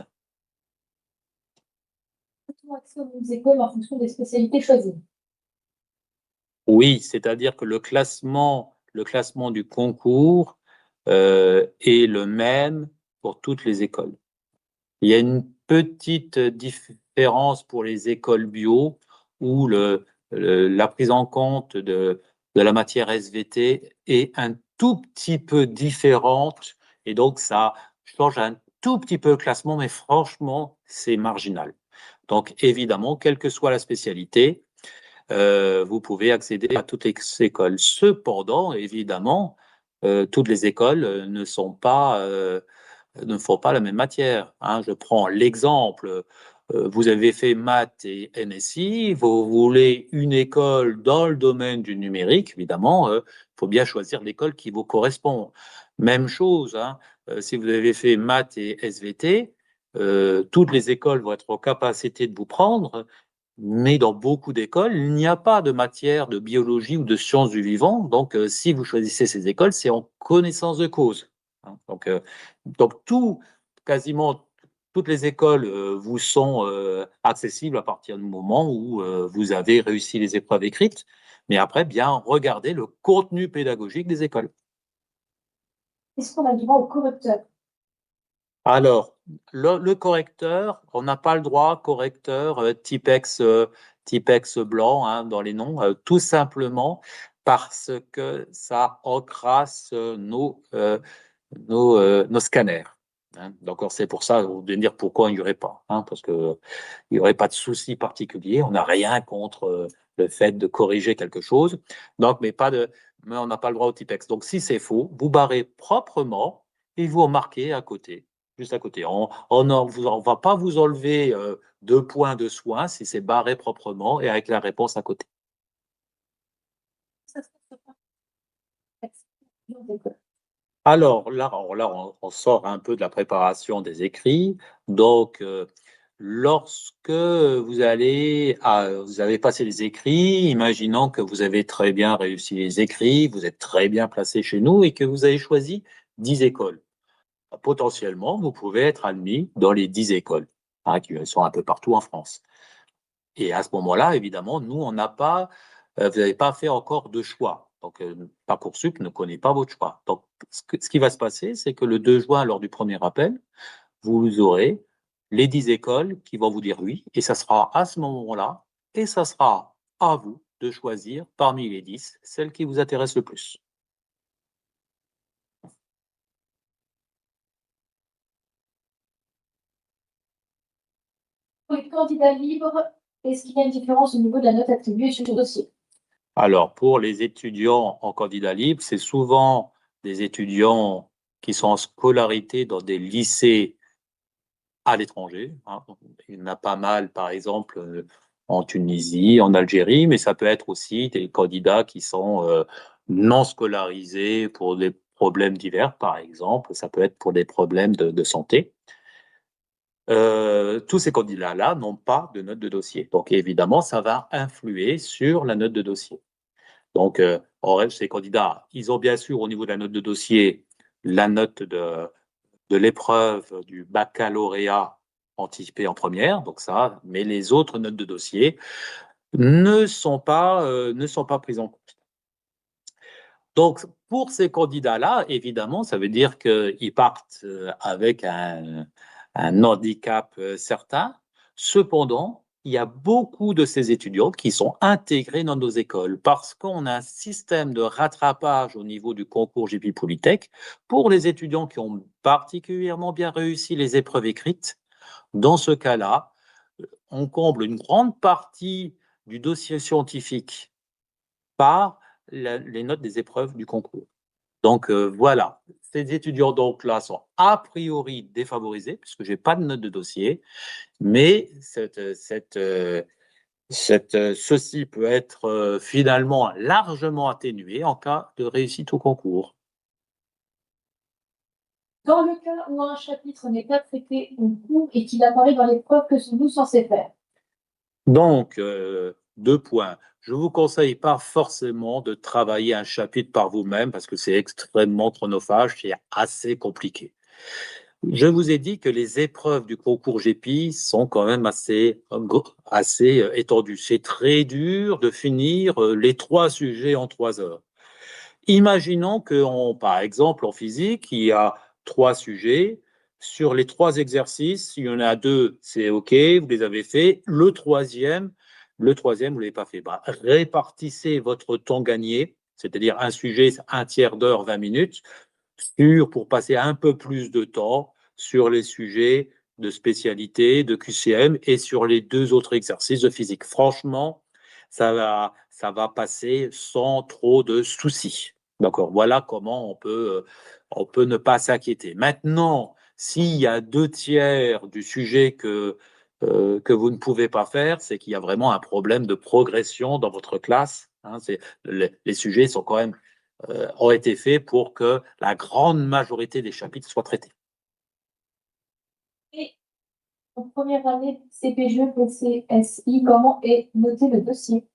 A-t-on accès aux écoles en fonction des spécialités choisies? Oui, c'est-à-dire que le classement du concours est le même pour toutes les écoles. Il y a une petite différence pour les écoles bio où la prise en compte de la matière SVT est un tout petit peu différente et donc ça change un tout petit peu le classement, mais franchement, c'est marginal. Donc évidemment, quelle que soit la spécialité, vous pouvez accéder à toutes les écoles. Cependant, évidemment, toutes les écoles ne font pas la même matière, hein. Je prends l'exemple, vous avez fait maths et NSI, vous voulez une école dans le domaine du numérique, évidemment, il faut bien choisir l'école qui vous correspond. Même chose, hein, si vous avez fait maths et SVT, toutes les écoles vont être en capacité de vous prendre, mais dans beaucoup d'écoles, il n'y a pas de matière de biologie ou de sciences du vivant. Donc, si vous choisissez ces écoles, c'est en connaissance de cause, hein. Donc quasiment toutes les écoles vous sont accessibles à partir du moment où vous avez réussi les épreuves écrites. Mais après, bien regarder le contenu pédagogique des écoles. Est-ce qu'on a le droit au correcteur? Alors, le correcteur, on n'a pas le droit correcteur typex blanc, hein, dans les noms, tout simplement parce que ça encrasse nos scanners, hein. Donc, c'est pour ça, vous devez me dire pourquoi il n'y aurait pas, hein, parce qu'il n'y aurait pas de souci particulier. On n'a rien contre le fait de corriger quelque chose. Donc, mais on n'a pas le droit au typex. Donc, si c'est faux, vous barrez proprement et vous remarquez à côté. Juste à côté. On va pas vous enlever 2 points de soin si c'est barré proprement et avec la réponse à côté. Ça se passe pas. Alors là, on sort un peu de la préparation des écrits. Donc, lorsque vous avez passé les écrits, imaginons que vous avez très bien réussi les écrits, vous êtes très bien placé chez nous et que vous avez choisi 10 écoles. Potentiellement, vous pouvez être admis dans les 10 écoles, hein, qui sont un peu partout en France. Et à ce moment-là, évidemment, nous, vous n'avez pas fait encore de choix. Donc, Parcoursup ne connaît pas votre choix. Donc, ce qui va se passer, c'est que le 2 juin, lors du premier appel, vous aurez les 10 écoles qui vont vous dire oui, et ça sera à ce moment-là, et ça sera à vous de choisir parmi les 10 celle qui vous intéresse le plus. Pour les candidats libres, est-ce qu'il y a une différence au niveau de la note attribuée sur le dossier? Alors, pour les étudiants en candidat libre, c'est souvent des étudiants qui sont en scolarité dans des lycées à l'étranger, hein. Il y en a pas mal, par exemple, en Tunisie, en Algérie, mais ça peut être aussi des candidats qui sont non scolarisés pour des problèmes divers, par exemple. Ça peut être pour des problèmes de santé. Tous ces candidats-là n'ont pas de note de dossier. Donc, évidemment, ça va influer sur la note de dossier. Donc, ces candidats, ils ont bien sûr, au niveau de la note de dossier, la note de l'épreuve du baccalauréat anticipé en première, donc ça, mais les autres notes de dossier ne sont pas prises en compte. Donc, pour ces candidats-là, évidemment, ça veut dire qu'ils partent avec un handicap certain. Cependant, il y a beaucoup de ces étudiants qui sont intégrés dans nos écoles parce qu'on a un système de rattrapage au niveau du concours JP Polytech pour les étudiants qui ont particulièrement bien réussi les épreuves écrites. Dans ce cas-là, on comble une grande partie du dossier scientifique par les notes des épreuves du concours. Donc voilà, ces étudiants donc là sont a priori défavorisés puisque j'ai pas de note de dossier, mais ceci peut être finalement largement atténué en cas de réussite au concours. Dans le cas où un chapitre n'est pas traité en cours et qu'il apparaît dans l'épreuve, que sommes-nous censés faire? Donc, 2 points. Je vous conseille pas forcément de travailler un chapitre par vous-même parce que c'est extrêmement chronophage, c'est assez compliqué. Je vous ai dit que les épreuves du concours GEPI sont quand même assez étendues. C'est très dur de finir les 3 sujets en 3 heures. Imaginons par exemple, en physique, il y a 3 sujets. Sur les 3 exercices, il y en a 2, c'est OK, vous les avez faits. Le troisième, vous ne l'avez pas fait. Bah, répartissez votre temps gagné, c'est-à-dire un sujet, un tiers d'heure, 20 minutes, pour passer un peu plus de temps sur les sujets de spécialité, de QCM et sur les 2 autres exercices de physique. Franchement, ça va passer sans trop de soucis. D'accord, voilà comment on peut ne pas s'inquiéter. Maintenant, s'il y a 2 tiers du sujet que vous ne pouvez pas faire, c'est qu'il y a vraiment un problème de progression dans votre classe, hein. Les sujets sont quand même ont été faits pour que la grande majorité des chapitres soient traités. Et en première année CPGE, PCSI, comment est noté le dossier?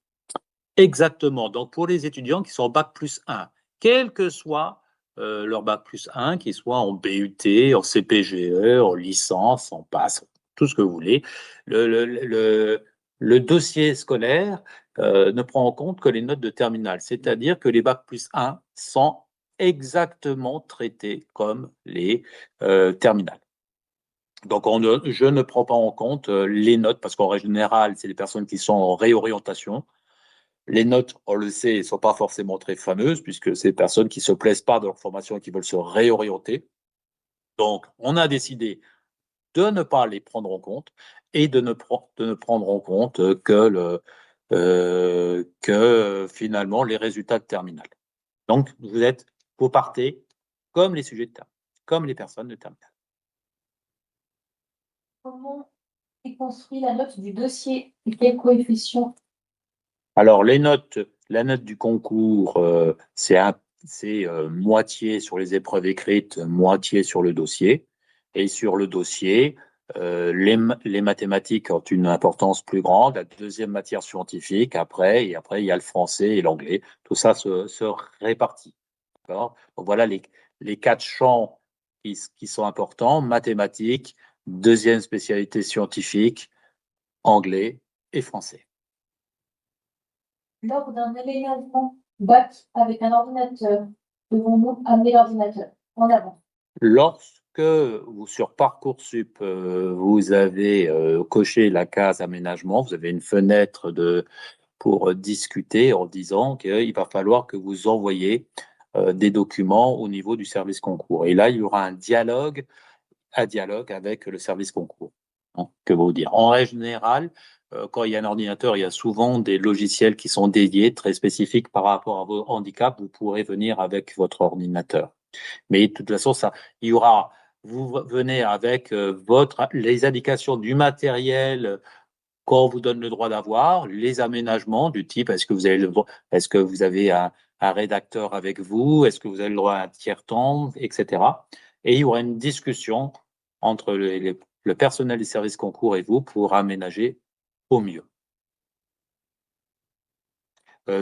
Exactement. Donc, pour les étudiants qui sont en bac plus 1, quel que soit leur bac plus 1, qu'ils soient en BUT, en CPGE, en licence, en passe, tout ce que vous voulez, le dossier scolaire ne prend en compte que les notes de terminale, c'est-à-dire que les bac plus 1 sont exactement traités comme les terminales. Donc, je ne prends pas en compte les notes parce qu'en règle générale, c'est des personnes qui sont en réorientation. Les notes, on le sait, ne sont pas forcément très fameuses puisque c'est des personnes qui ne se plaisent pas dans leur formation et qui veulent se réorienter. Donc, on a décidé de ne pas les prendre en compte et de ne prendre en compte que finalement les résultats de terminale. Donc, vous partez comme les sujets de terminale, comme les personnes de terminale. Comment est construite la note du dossier et quel coefficient? Alors, la note du concours, c'est moitié sur les épreuves écrites, moitié sur le dossier. Et sur le dossier, Les mathématiques ont une importance plus grande, la deuxième matière scientifique après, et après il y a le français et l'anglais. Tout ça se répartit. D'accord? Donc voilà les quatre champs qui sont importants, mathématiques, deuxième spécialité scientifique, anglais et français. Lors d'un aménagement bac avec un ordinateur, devons-nous amener l'ordinateur en avant? Lorsque sur Parcoursup, vous avez coché la case aménagement, vous avez une fenêtre pour discuter en disant qu'il va falloir que vous envoyiez des documents au niveau du service concours. Et là, il y aura un dialogue avec le service concours. Hein, que vous dire. En règle générale, quand il y a un ordinateur, il y a souvent des logiciels qui sont dédiés, très spécifiques par rapport à vos handicaps. Vous pourrez venir avec votre ordinateur. Mais de toute façon, il y aura, vous venez avec les indications du matériel qu'on vous donne le droit d'avoir, les aménagements du type est-ce que vous avez un rédacteur avec vous, est-ce que vous avez le droit à un tiers-temps, etc. Et il y aura une discussion entre le personnel du service concours et vous pour aménager au mieux.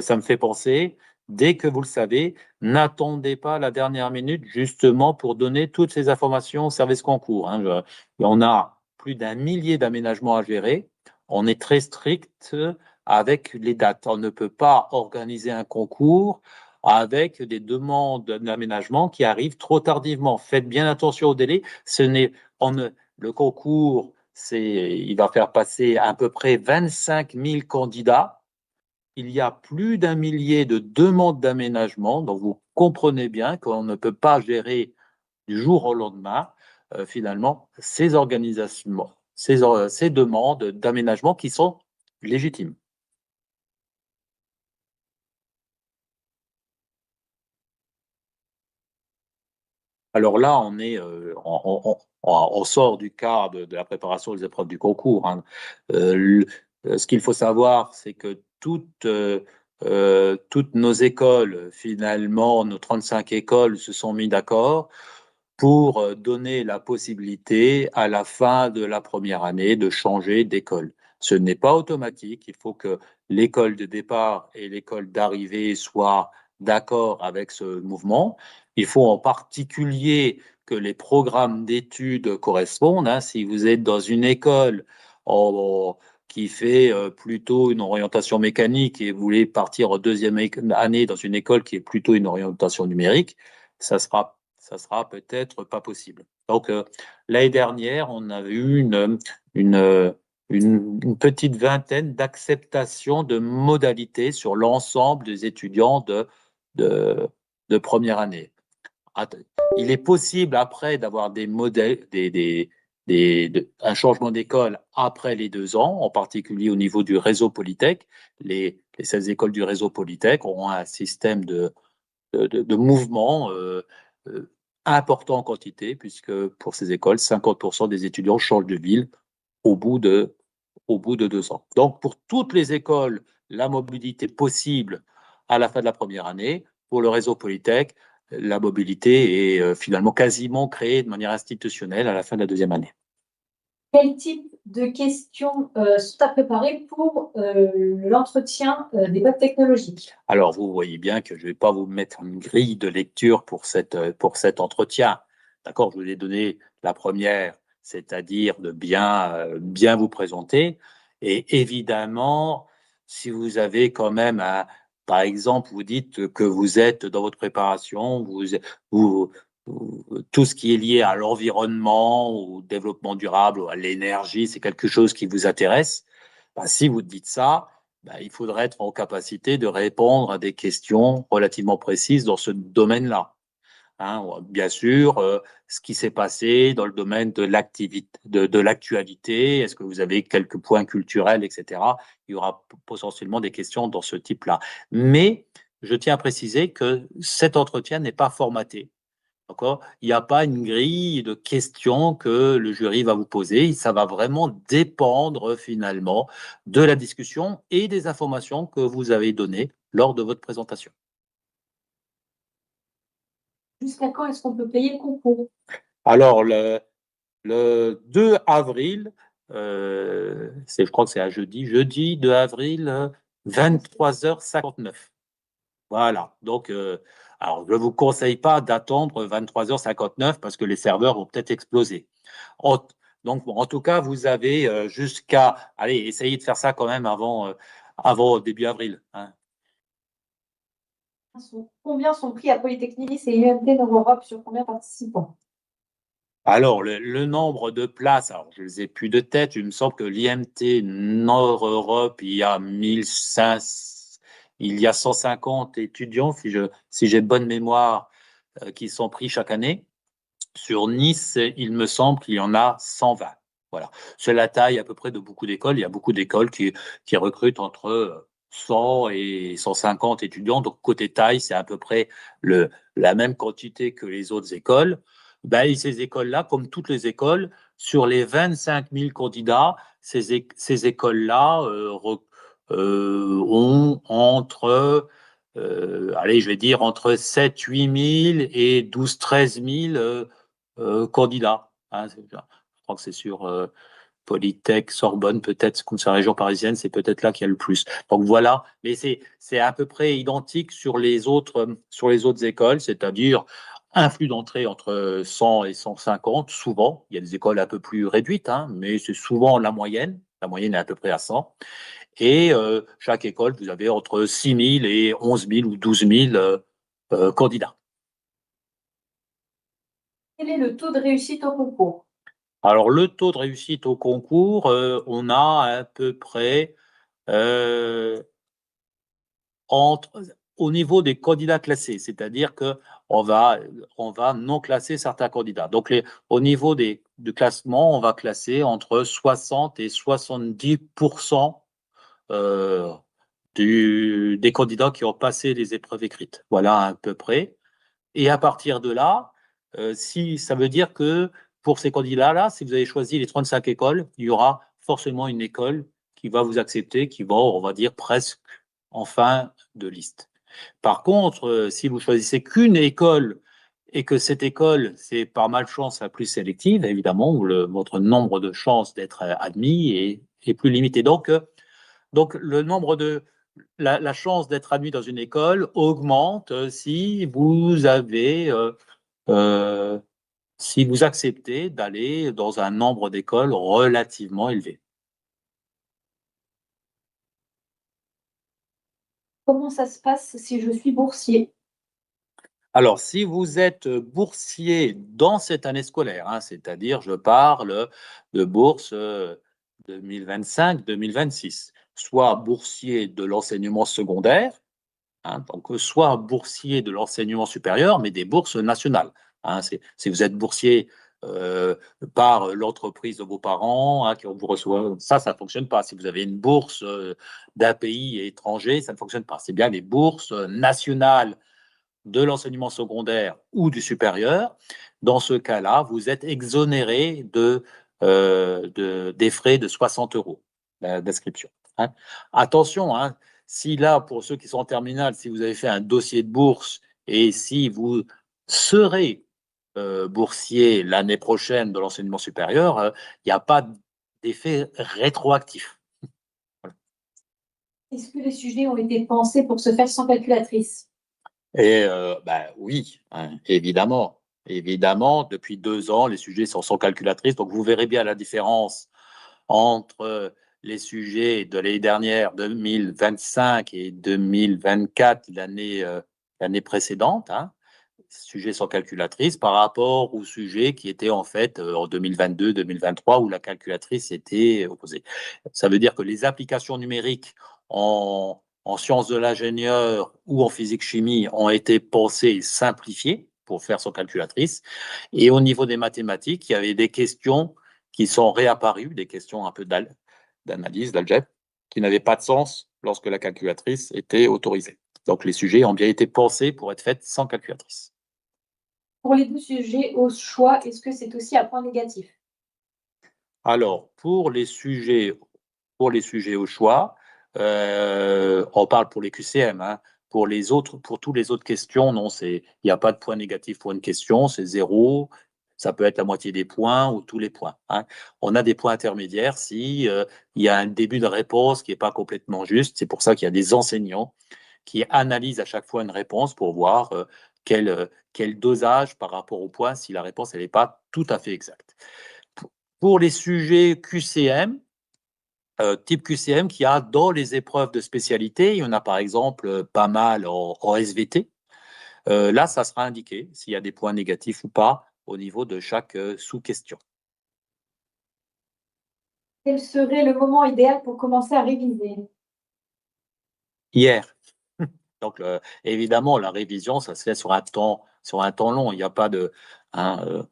Ça me fait penser, dès que vous le savez, n'attendez pas la dernière minute justement pour donner toutes ces informations au service concours. Hein. On a plus d'1 millier d'aménagements à gérer. On est très strict avec les dates. On ne peut pas organiser un concours avec des demandes d'aménagement qui arrivent trop tardivement. Faites bien attention au délai. Le concours, il va faire passer à peu près 25 000 candidats. Il y a plus d'1 millier de demandes d'aménagement, donc vous comprenez bien qu'on ne peut pas gérer du jour au lendemain, finalement, ces organisations, ces demandes d'aménagement qui sont légitimes. Alors là, on sort du cadre de la préparation des épreuves du concours. Hein. Ce qu'il faut savoir, c'est que toutes nos écoles, finalement, nos 35 écoles se sont mis d'accord pour donner la possibilité à la fin de la première année de changer d'école. Ce n'est pas automatique, il faut que l'école de départ et l'école d'arrivée soient d'accord avec ce mouvement. Il faut en particulier que les programmes d'études correspondent. Hein. Si vous êtes dans une école qui fait plutôt une orientation mécanique et vous voulez partir en deuxième année dans une école qui est plutôt une orientation numérique, ça sera peut-être pas possible. Donc, l'année dernière, on a eu une petite vingtaine d'acceptations de modalités sur l'ensemble des étudiants de première année. Il est possible après d'avoir des modèles, un changement d'école après les 2 ans, en particulier au niveau du réseau Polytech. Les 16 écoles du réseau Polytech auront un système de mouvement euh, important en quantité, puisque pour ces écoles, 50% des étudiants changent de ville au bout de 2 ans. Donc, pour toutes les écoles, la mobilité possible à la fin de la première année. Pour le réseau Polytech, la mobilité est finalement quasiment créée de manière institutionnelle à la fin de la deuxième année. Quel type de questions sont à préparer pour l'entretien des bacs technologiques? Alors, vous voyez bien que je ne vais pas vous mettre une grille de lecture pour cet entretien. D'accord? Je vous ai donné la première, c'est-à-dire de bien vous présenter. Et évidemment, si vous avez quand même, par exemple, vous dites que vous êtes dans votre préparation, tout ce qui est lié à l'environnement, au développement durable, ou à l'énergie, c'est quelque chose qui vous intéresse. Ben, si vous dites ça, ben, il faudrait être en capacité de répondre à des questions relativement précises dans ce domaine-là. Hein, bien sûr, ce qui s'est passé dans le domaine de l'actualité, est-ce que vous avez quelques points culturels, etc. Il y aura potentiellement des questions dans ce type-là. Mais je tiens à préciser que cet entretien n'est pas formaté. D'accord? Il n'y a pas une grille de questions que le jury va vous poser. Ça va vraiment dépendre finalement de la discussion et des informations que vous avez données lors de votre présentation. Jusqu'à quand est-ce qu'on peut payer le concours? Alors, Le 2 avril, je crois que c'est un jeudi 2 avril, 23h59. Voilà. Donc, alors, je ne vous conseille pas d'attendre 23h59 parce que les serveurs vont peut-être exploser. En- donc, bon, en tout cas, vous avez jusqu'à. Allez, essayez de faire ça quand même avant début avril, hein. Combien sont pris à Polytechnique et UMT Nord-Europe sur combien de participants? Alors, le nombre de places, alors je ne les ai plus de tête, il me semble que l'IMT Nord-Europe, il y a 150 étudiants, si j'ai bonne mémoire, qui sont pris chaque année. Sur Nice, il me semble qu'il y en a 120. Voilà. C'est la taille à peu près de beaucoup d'écoles. Il y a beaucoup d'écoles qui recrutent entre 100 et 150 étudiants. Donc, côté taille, c'est à peu près la même quantité que les autres écoles. Ben, et ces écoles-là, comme toutes les écoles, sur les 25 000 candidats, ces écoles-là ont allez, je vais dire entre 7 8 000 et 12 13 000 candidats, hein. Je crois que c'est sur Polytech, Sorbonne, peut-être, comme c'est la région parisienne, c'est peut-être là qu'il y a le plus. Donc voilà, mais c'est à peu près identique sur les autres écoles, c'est-à-dire un flux d'entrée entre 100 et 150, souvent. Il y a des écoles un peu plus réduites, hein, mais c'est souvent la moyenne. La moyenne est à peu près à 100. Et chaque école, vous avez entre 6 000 et 11 000 ou 12 000 candidats. Quel est le taux de réussite au concours? Alors, le taux de réussite au concours, on a à peu près euh, entre, au niveau des candidats classés, c'est-à-dire que on va, on va non classer certains candidats. Donc, au niveau du classement, on va classer entre 60 et 70% euh, des candidats qui ont passé les épreuves écrites. Voilà à peu près. Et à partir de là, si ça veut dire que pour ces candidats-là, si vous avez choisi les 35 écoles, il y aura forcément une école qui va vous accepter, qui va, on va dire, presque en fin de liste. Par contre, si vous choisissez qu'une école et que cette école, c'est par malchance la plus sélective, évidemment, où votre nombre de chances d'être admis est plus limité. Donc, le nombre la chance d'être admis dans une école augmente euh, si vous acceptez d'aller dans un nombre d'écoles relativement élevé. Comment ça se passe si je suis boursier? Alors, si vous êtes boursier dans cette année scolaire, hein, c'est-à-dire je parle de bourse 2025-2026, soit boursier de l'enseignement secondaire, hein, donc soit boursier de l'enseignement supérieur, mais des bourses nationales, hein. Si vous êtes boursier euh, par l'entreprise de vos parents, hein, qui vous reçoit, ça ne fonctionne pas. Si vous avez une bourse d'un pays étranger, ça ne fonctionne pas. C'est bien les bourses nationales de l'enseignement secondaire ou du supérieur. Dans ce cas-là, vous êtes exonéré des frais de 60 euros d'inscription, hein. Attention, hein, si là, pour ceux qui sont en terminale, si vous avez fait un dossier de bourse et si vous serez boursier l'année prochaine de l'enseignement supérieur, il n'y a pas d'effet rétroactif. Voilà. Est-ce que les sujets ont été pensés pour se faire sans calculatrice? Et ben, oui, hein, évidemment. Évidemment, depuis 2 ans, les sujets sont sans calculatrice. Donc, vous verrez bien la différence entre les sujets de l'année dernière, 2025, et 2024, l'année précédente, hein, sujets sans calculatrice, par rapport aux sujets qui étaient en fait en 2022, 2023, où la calculatrice était opposée. Ça veut dire que les applications numériques en sciences de l'ingénieur ou en physique-chimie ont été pensées et simplifiées pour faire sans calculatrice. Et au niveau des mathématiques, il y avait des questions qui sont réapparues, des questions un peu d'analyse, d'algèbre, qui n'avaient pas de sens lorsque la calculatrice était autorisée. Donc les sujets ont bien été pensés pour être faits sans calculatrice. Pour les 12 sujets au choix, est-ce que c'est aussi à point négatif? Alors, pour les sujets au choix, on parle pour les QCM, hein. Pour tous les autres questions, non, il n'y a pas de point négatif pour une question, c'est zéro. Ça peut être la moitié des points ou tous les points, hein. On a des points intermédiaires si il y a un début de réponse qui n'est pas complètement juste. C'est pour ça qu'il y a des enseignants qui analysent à chaque fois une réponse pour voir quel dosage par rapport au point si la réponse n'est pas tout à fait exacte. Pour les sujets QCM, type QCM qu'il y a dans les épreuves de spécialité, il y en a par exemple pas mal en SVT. Là, ça sera indiqué s'il y a des points négatifs ou pas au niveau de chaque sous-question. Quel serait le moment idéal pour commencer à réviser? Hier. Donc, évidemment, la révision, ça se fait sur un temps long. Il n'y a pas de. Hein,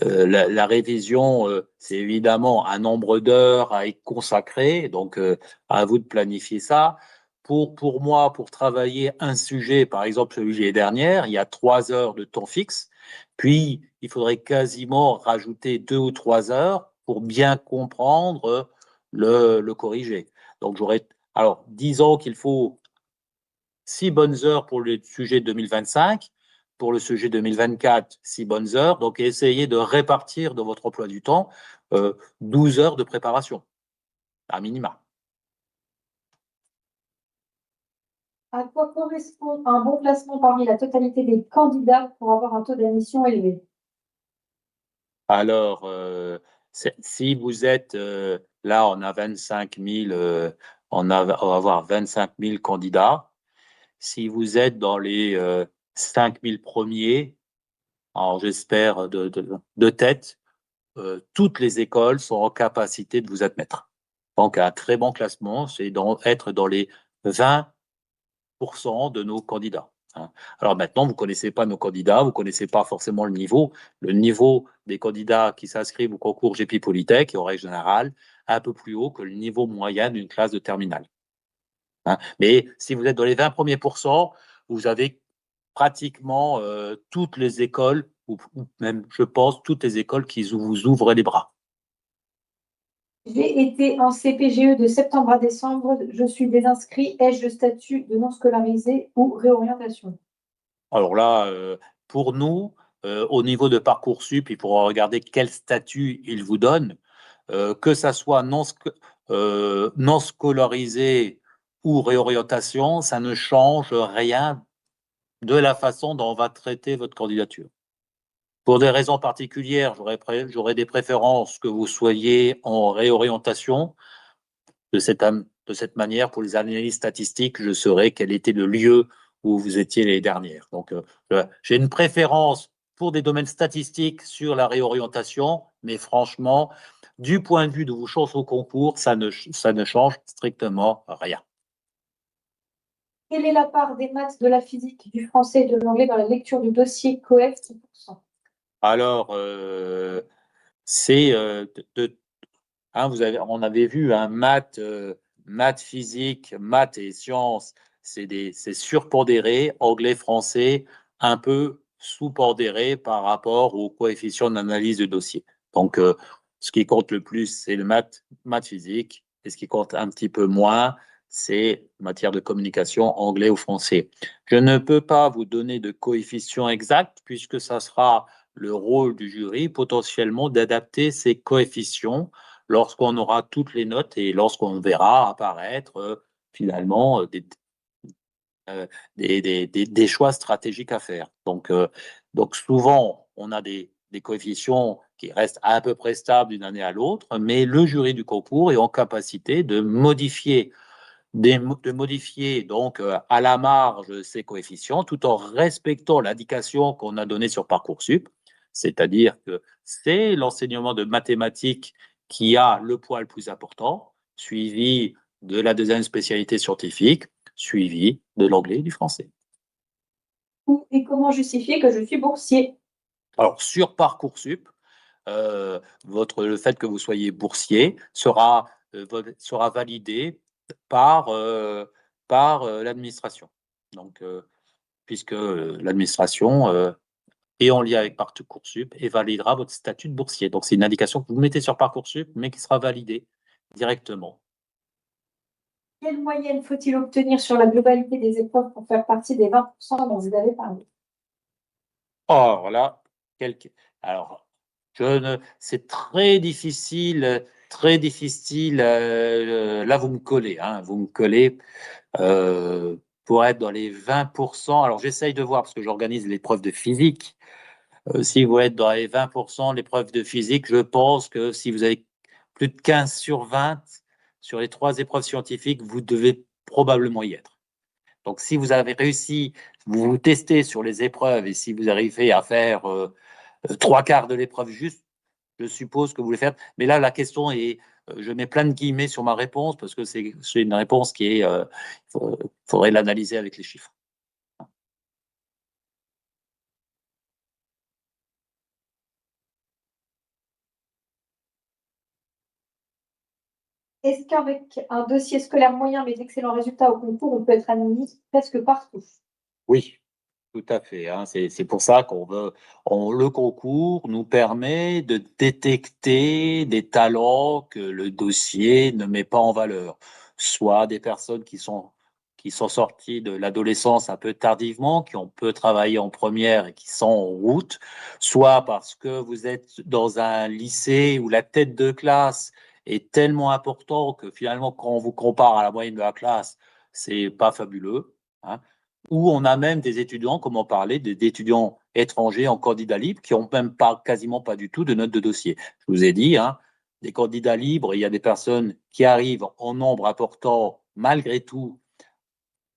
la révision, c'est évidemment un nombre d'heures à y consacrer. Donc, à vous de planifier ça. Pour moi, pour travailler un sujet, par exemple celui de l'année dernière, il y a 3 heures de temps fixe. Puis, il faudrait quasiment rajouter 2 ou 3 heures pour bien comprendre le corriger. Donc, alors, disons qu'il faut 6 bonnes heures pour le sujet 2025, pour le sujet 2024, 6 bonnes heures. Donc, essayez de répartir dans votre emploi du temps 12 heures de préparation, à minima. À quoi correspond un bon classement parmi la totalité des candidats pour avoir un taux d'admission élevé? Alors, si vous êtes là, on a 25 000, on va avoir 25 000 candidats. Si vous êtes dans les 5 000 premiers, alors j'espère de tête, toutes les écoles sont en capacité de vous admettre. Donc, un très bon classement, c'est être dans les 20% de nos candidats, hein. Alors maintenant, vous ne connaissez pas nos candidats, vous ne connaissez pas forcément le niveau. Le niveau des candidats qui s'inscrivent au concours GP Polytech est en règle générale un peu plus haut que le niveau moyen d'une classe de terminale, hein. Mais si vous êtes dans les 20 premiers pourcents, vous avez pratiquement toutes les écoles, ou même, je pense, toutes les écoles qui vous ouvrent les bras. J'ai été en CPGE de septembre à décembre. Je suis désinscrit. Ai-je le statut de non scolarisé ou réorientation? Alors là, pour nous, au niveau de Parcoursup, il faudra regarder quel statut il vous donne, que ça soit non scolarisé ou réorientation, ça ne change rien de la façon dont on va traiter votre candidature. Pour des raisons particulières, j'aurais des préférences que vous soyez en réorientation. De cette manière, pour les analyses statistiques, je saurais quel était le lieu où vous étiez l'année dernière. Donc, j'ai une préférence pour des domaines statistiques sur la réorientation, mais franchement, du point de vue de vos chances au concours, ça ne change strictement rien. Quelle est la part des maths, de la physique, du français et de l'anglais dans la lecture du dossier COEF 10%? Alors, c'est hein, on avait vu un maths, physique, maths et sciences, c'est surpondéré, anglais, français, un peu sous-pondéré par rapport au coefficient d'analyse de dossier. Donc, ce qui compte le plus, c'est le maths, physique, et ce qui compte un petit peu moins, c'est matière de communication, anglais ou français. Je ne peux pas vous donner de coefficient exact puisque ça sera le rôle du jury potentiellement d'adapter ces coefficients lorsqu'on aura toutes les notes et lorsqu'on verra apparaître finalement des choix stratégiques à faire. Donc souvent, on a des coefficients qui restent à peu près stables d'une année à l'autre, mais le jury du concours est en capacité de modifier donc à la marge ces coefficients tout en respectant l'indication qu'on a donnée sur Parcoursup, c'est-à-dire que c'est l'enseignement de mathématiques qui a le poids le plus important, suivi de la deuxième spécialité scientifique, suivi de l'anglais et du français. Où et comment justifier que je suis boursier? Alors sur Parcoursup, le fait que vous soyez boursier sera validé par l'administration. Donc, puisque l'administration est en lien avec Parcoursup et validera votre statut de boursier. Donc, c'est une indication que vous mettez sur Parcoursup, mais qui sera validée directement. Quelle moyenne faut-il obtenir sur la globalité des épreuves pour faire partie des 20% dont vous avez parlé? Or là, alors C'est très difficile, très difficile. Là, vous me collez, hein, vous me collez pour être dans les 20%. Alors, j'essaye de voir parce que j'organise l'épreuve de physique. Si vous êtes dans les 20% de l'épreuve de physique, je pense que si vous avez plus de 15 sur 20 sur les 3 épreuves scientifiques, vous devez probablement y être. Donc, si vous avez réussi, vous vous testez sur les épreuves et si vous arrivez à faire 3 quarts de l'épreuve juste, je suppose que vous le faites. Mais là, la question est, je mets plein de guillemets sur ma réponse parce que c'est une réponse qui est, faudrait l'analyser avec les chiffres. Est-ce qu'avec un dossier scolaire moyen mais d'excellents résultats au concours, on peut être admis presque partout? Oui, tout à fait, hein. C'est pour ça le concours nous permet de détecter des talents que le dossier ne met pas en valeur. Soit des personnes qui sont sorties de l'adolescence un peu tardivement, qui ont peu travaillé en première et qui sont en route, soit parce que vous êtes dans un lycée où la tête de classe est tellement important que finalement, quand on vous compare à la moyenne de la classe, c'est pas fabuleux, hein. Ou on a même des étudiants, comme on parlait, d'étudiants étrangers en candidat libre qui n'ont même pas, quasiment pas du tout de notes de dossier. Je vous ai dit, hein, des candidats libres, il y a des personnes qui arrivent en nombre important, malgré tout,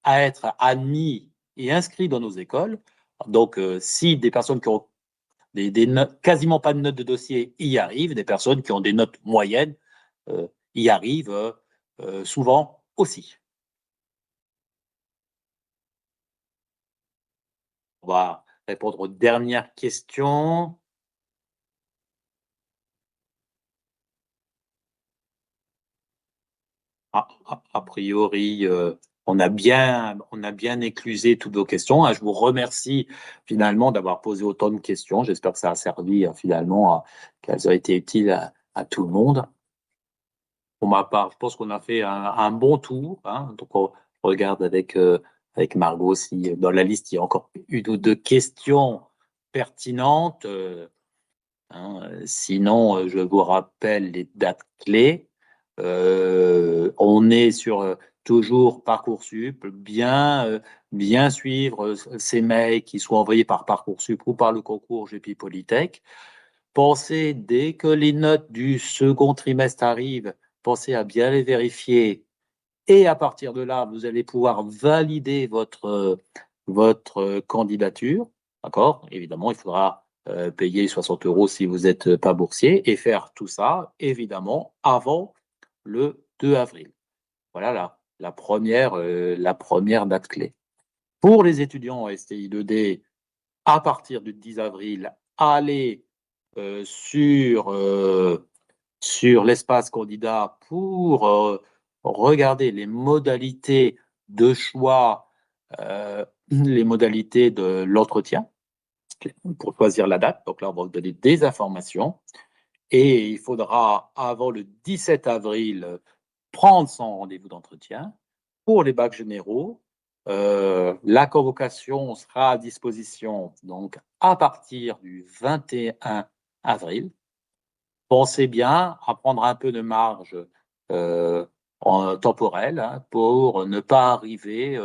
à être admis et inscrits dans nos écoles. Donc, si des personnes qui ont des notes, quasiment pas de notes de dossier y arrivent, des personnes qui ont des notes moyennes y arrivent souvent aussi. On va répondre aux dernières questions. A priori, on a bien éclusé toutes vos questions, hein. Je vous remercie finalement d'avoir posé autant de questions. J'espère que ça a servi finalement, qu'elles ont été utiles à tout le monde. Pour ma part, je pense qu'on a fait un bon tour, hein. Donc, on regarde avec Margot si dans la liste il y a encore une ou deux questions pertinentes. Hein. Sinon, je vous rappelle les dates clés. On est sur toujours Parcoursup, bien suivre ces mails qui soient envoyés par Parcoursup ou par le concours GPI Polytech. Pensez, dès que les notes du second trimestre arrivent, pensez à bien les vérifier. Et à partir de là, vous allez pouvoir valider votre candidature. D'accord? Évidemment, il faudra payer 60 € si vous n'êtes pas boursier et faire tout ça, évidemment, avant le 2 avril. Voilà la première date clé. Pour les étudiants en STI 2D, à partir du 10 avril, allez sur l'espace candidat pour regarder les modalités de choix, les modalités de l'entretien pour choisir la date. Donc là, on va vous donner des informations. Et il faudra, avant le 17 avril, prendre son rendez-vous d'entretien. Pour les bacs généraux, la convocation sera à disposition donc à partir du 21 avril. Pensez bien à prendre un peu de marge temporelle, hein, pour ne pas arriver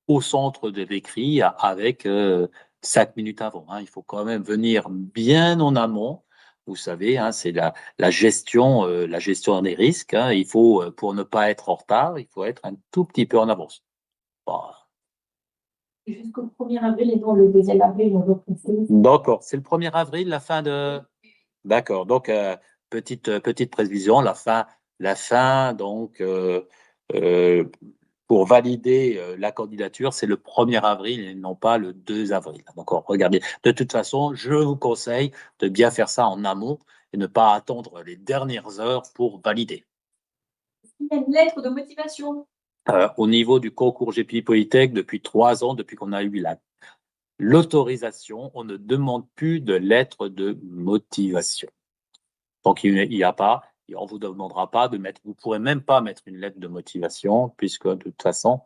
au centre de l'écrit avec 5 minutes avant, hein. Il faut quand même venir bien en amont. Vous savez, hein, c'est la gestion des risques, hein. Il faut, pour ne pas être en retard, il faut être un tout petit peu en avance. Bon. Jusqu'au 1er avril et non le 2e avril, on repousse. D'accord, c'est le 1er avril, la fin de. D'accord, donc petite précision, la fin donc pour valider la candidature, c'est le 1er avril et non pas le 2 avril. Donc regardez, de toute façon, je vous conseille de bien faire ça en amont et ne pas attendre les dernières heures pour valider. Il y a une lettre de motivation. Au niveau du concours GPI Polytech, depuis 3 ans, depuis qu'on a eu l'autorisation, on ne demande plus de lettre de motivation. Donc, il n'y a pas, et on ne vous demandera pas de mettre, vous ne pourrez même pas mettre une lettre de motivation, puisque de toute façon,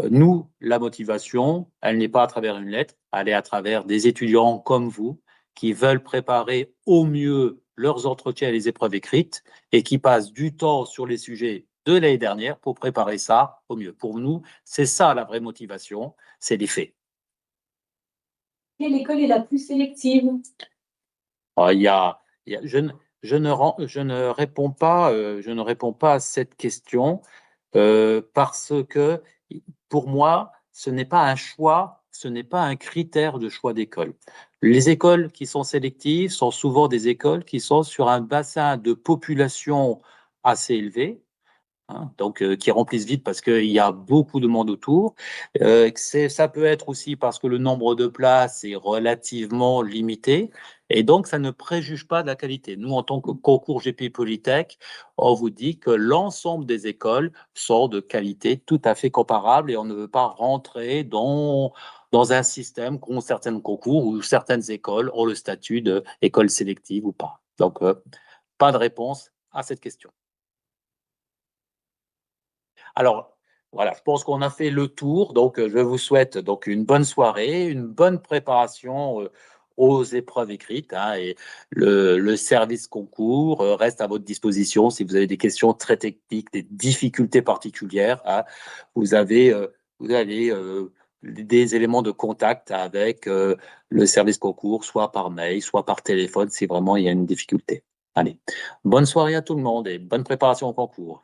nous, la motivation, elle n'est pas à travers une lettre, elle est à travers des étudiants comme vous qui veulent préparer au mieux leurs entretiens et les épreuves écrites et qui passent du temps sur les sujets de l'année dernière pour préparer ça au mieux. Pour nous, c'est ça la vraie motivation, c'est les faits. Quelle école est la plus sélective? Je ne réponds pas, je ne réponds pas à cette question parce que pour moi, ce n'est pas un choix, ce n'est pas un critère de choix d'école. Les écoles qui sont sélectives sont souvent des écoles qui sont sur un bassin de population assez élevé, hein, donc qui remplissent vite parce qu'il y a beaucoup de monde autour. Ça peut être aussi parce que le nombre de places est relativement limité et donc ça ne préjuge pas de la qualité. Nous, en tant que concours GP Polytech, on vous dit que l'ensemble des écoles sont de qualité tout à fait comparable et on ne veut pas rentrer dans un système qu'ont certains concours où certaines écoles ont le statut d'école sélective ou pas. Donc, pas de réponse à cette question. Alors, voilà, je pense qu'on a fait le tour. Donc, je vous souhaite donc une bonne soirée, une bonne préparation aux épreuves écrites, hein, et le service concours reste à votre disposition si vous avez des questions très techniques, des difficultés particulières, hein. Vous avez, vous avez des éléments de contact avec le service concours, soit par mail, soit par téléphone, si vraiment il y a une difficulté. Allez, bonne soirée à tout le monde et bonne préparation au concours.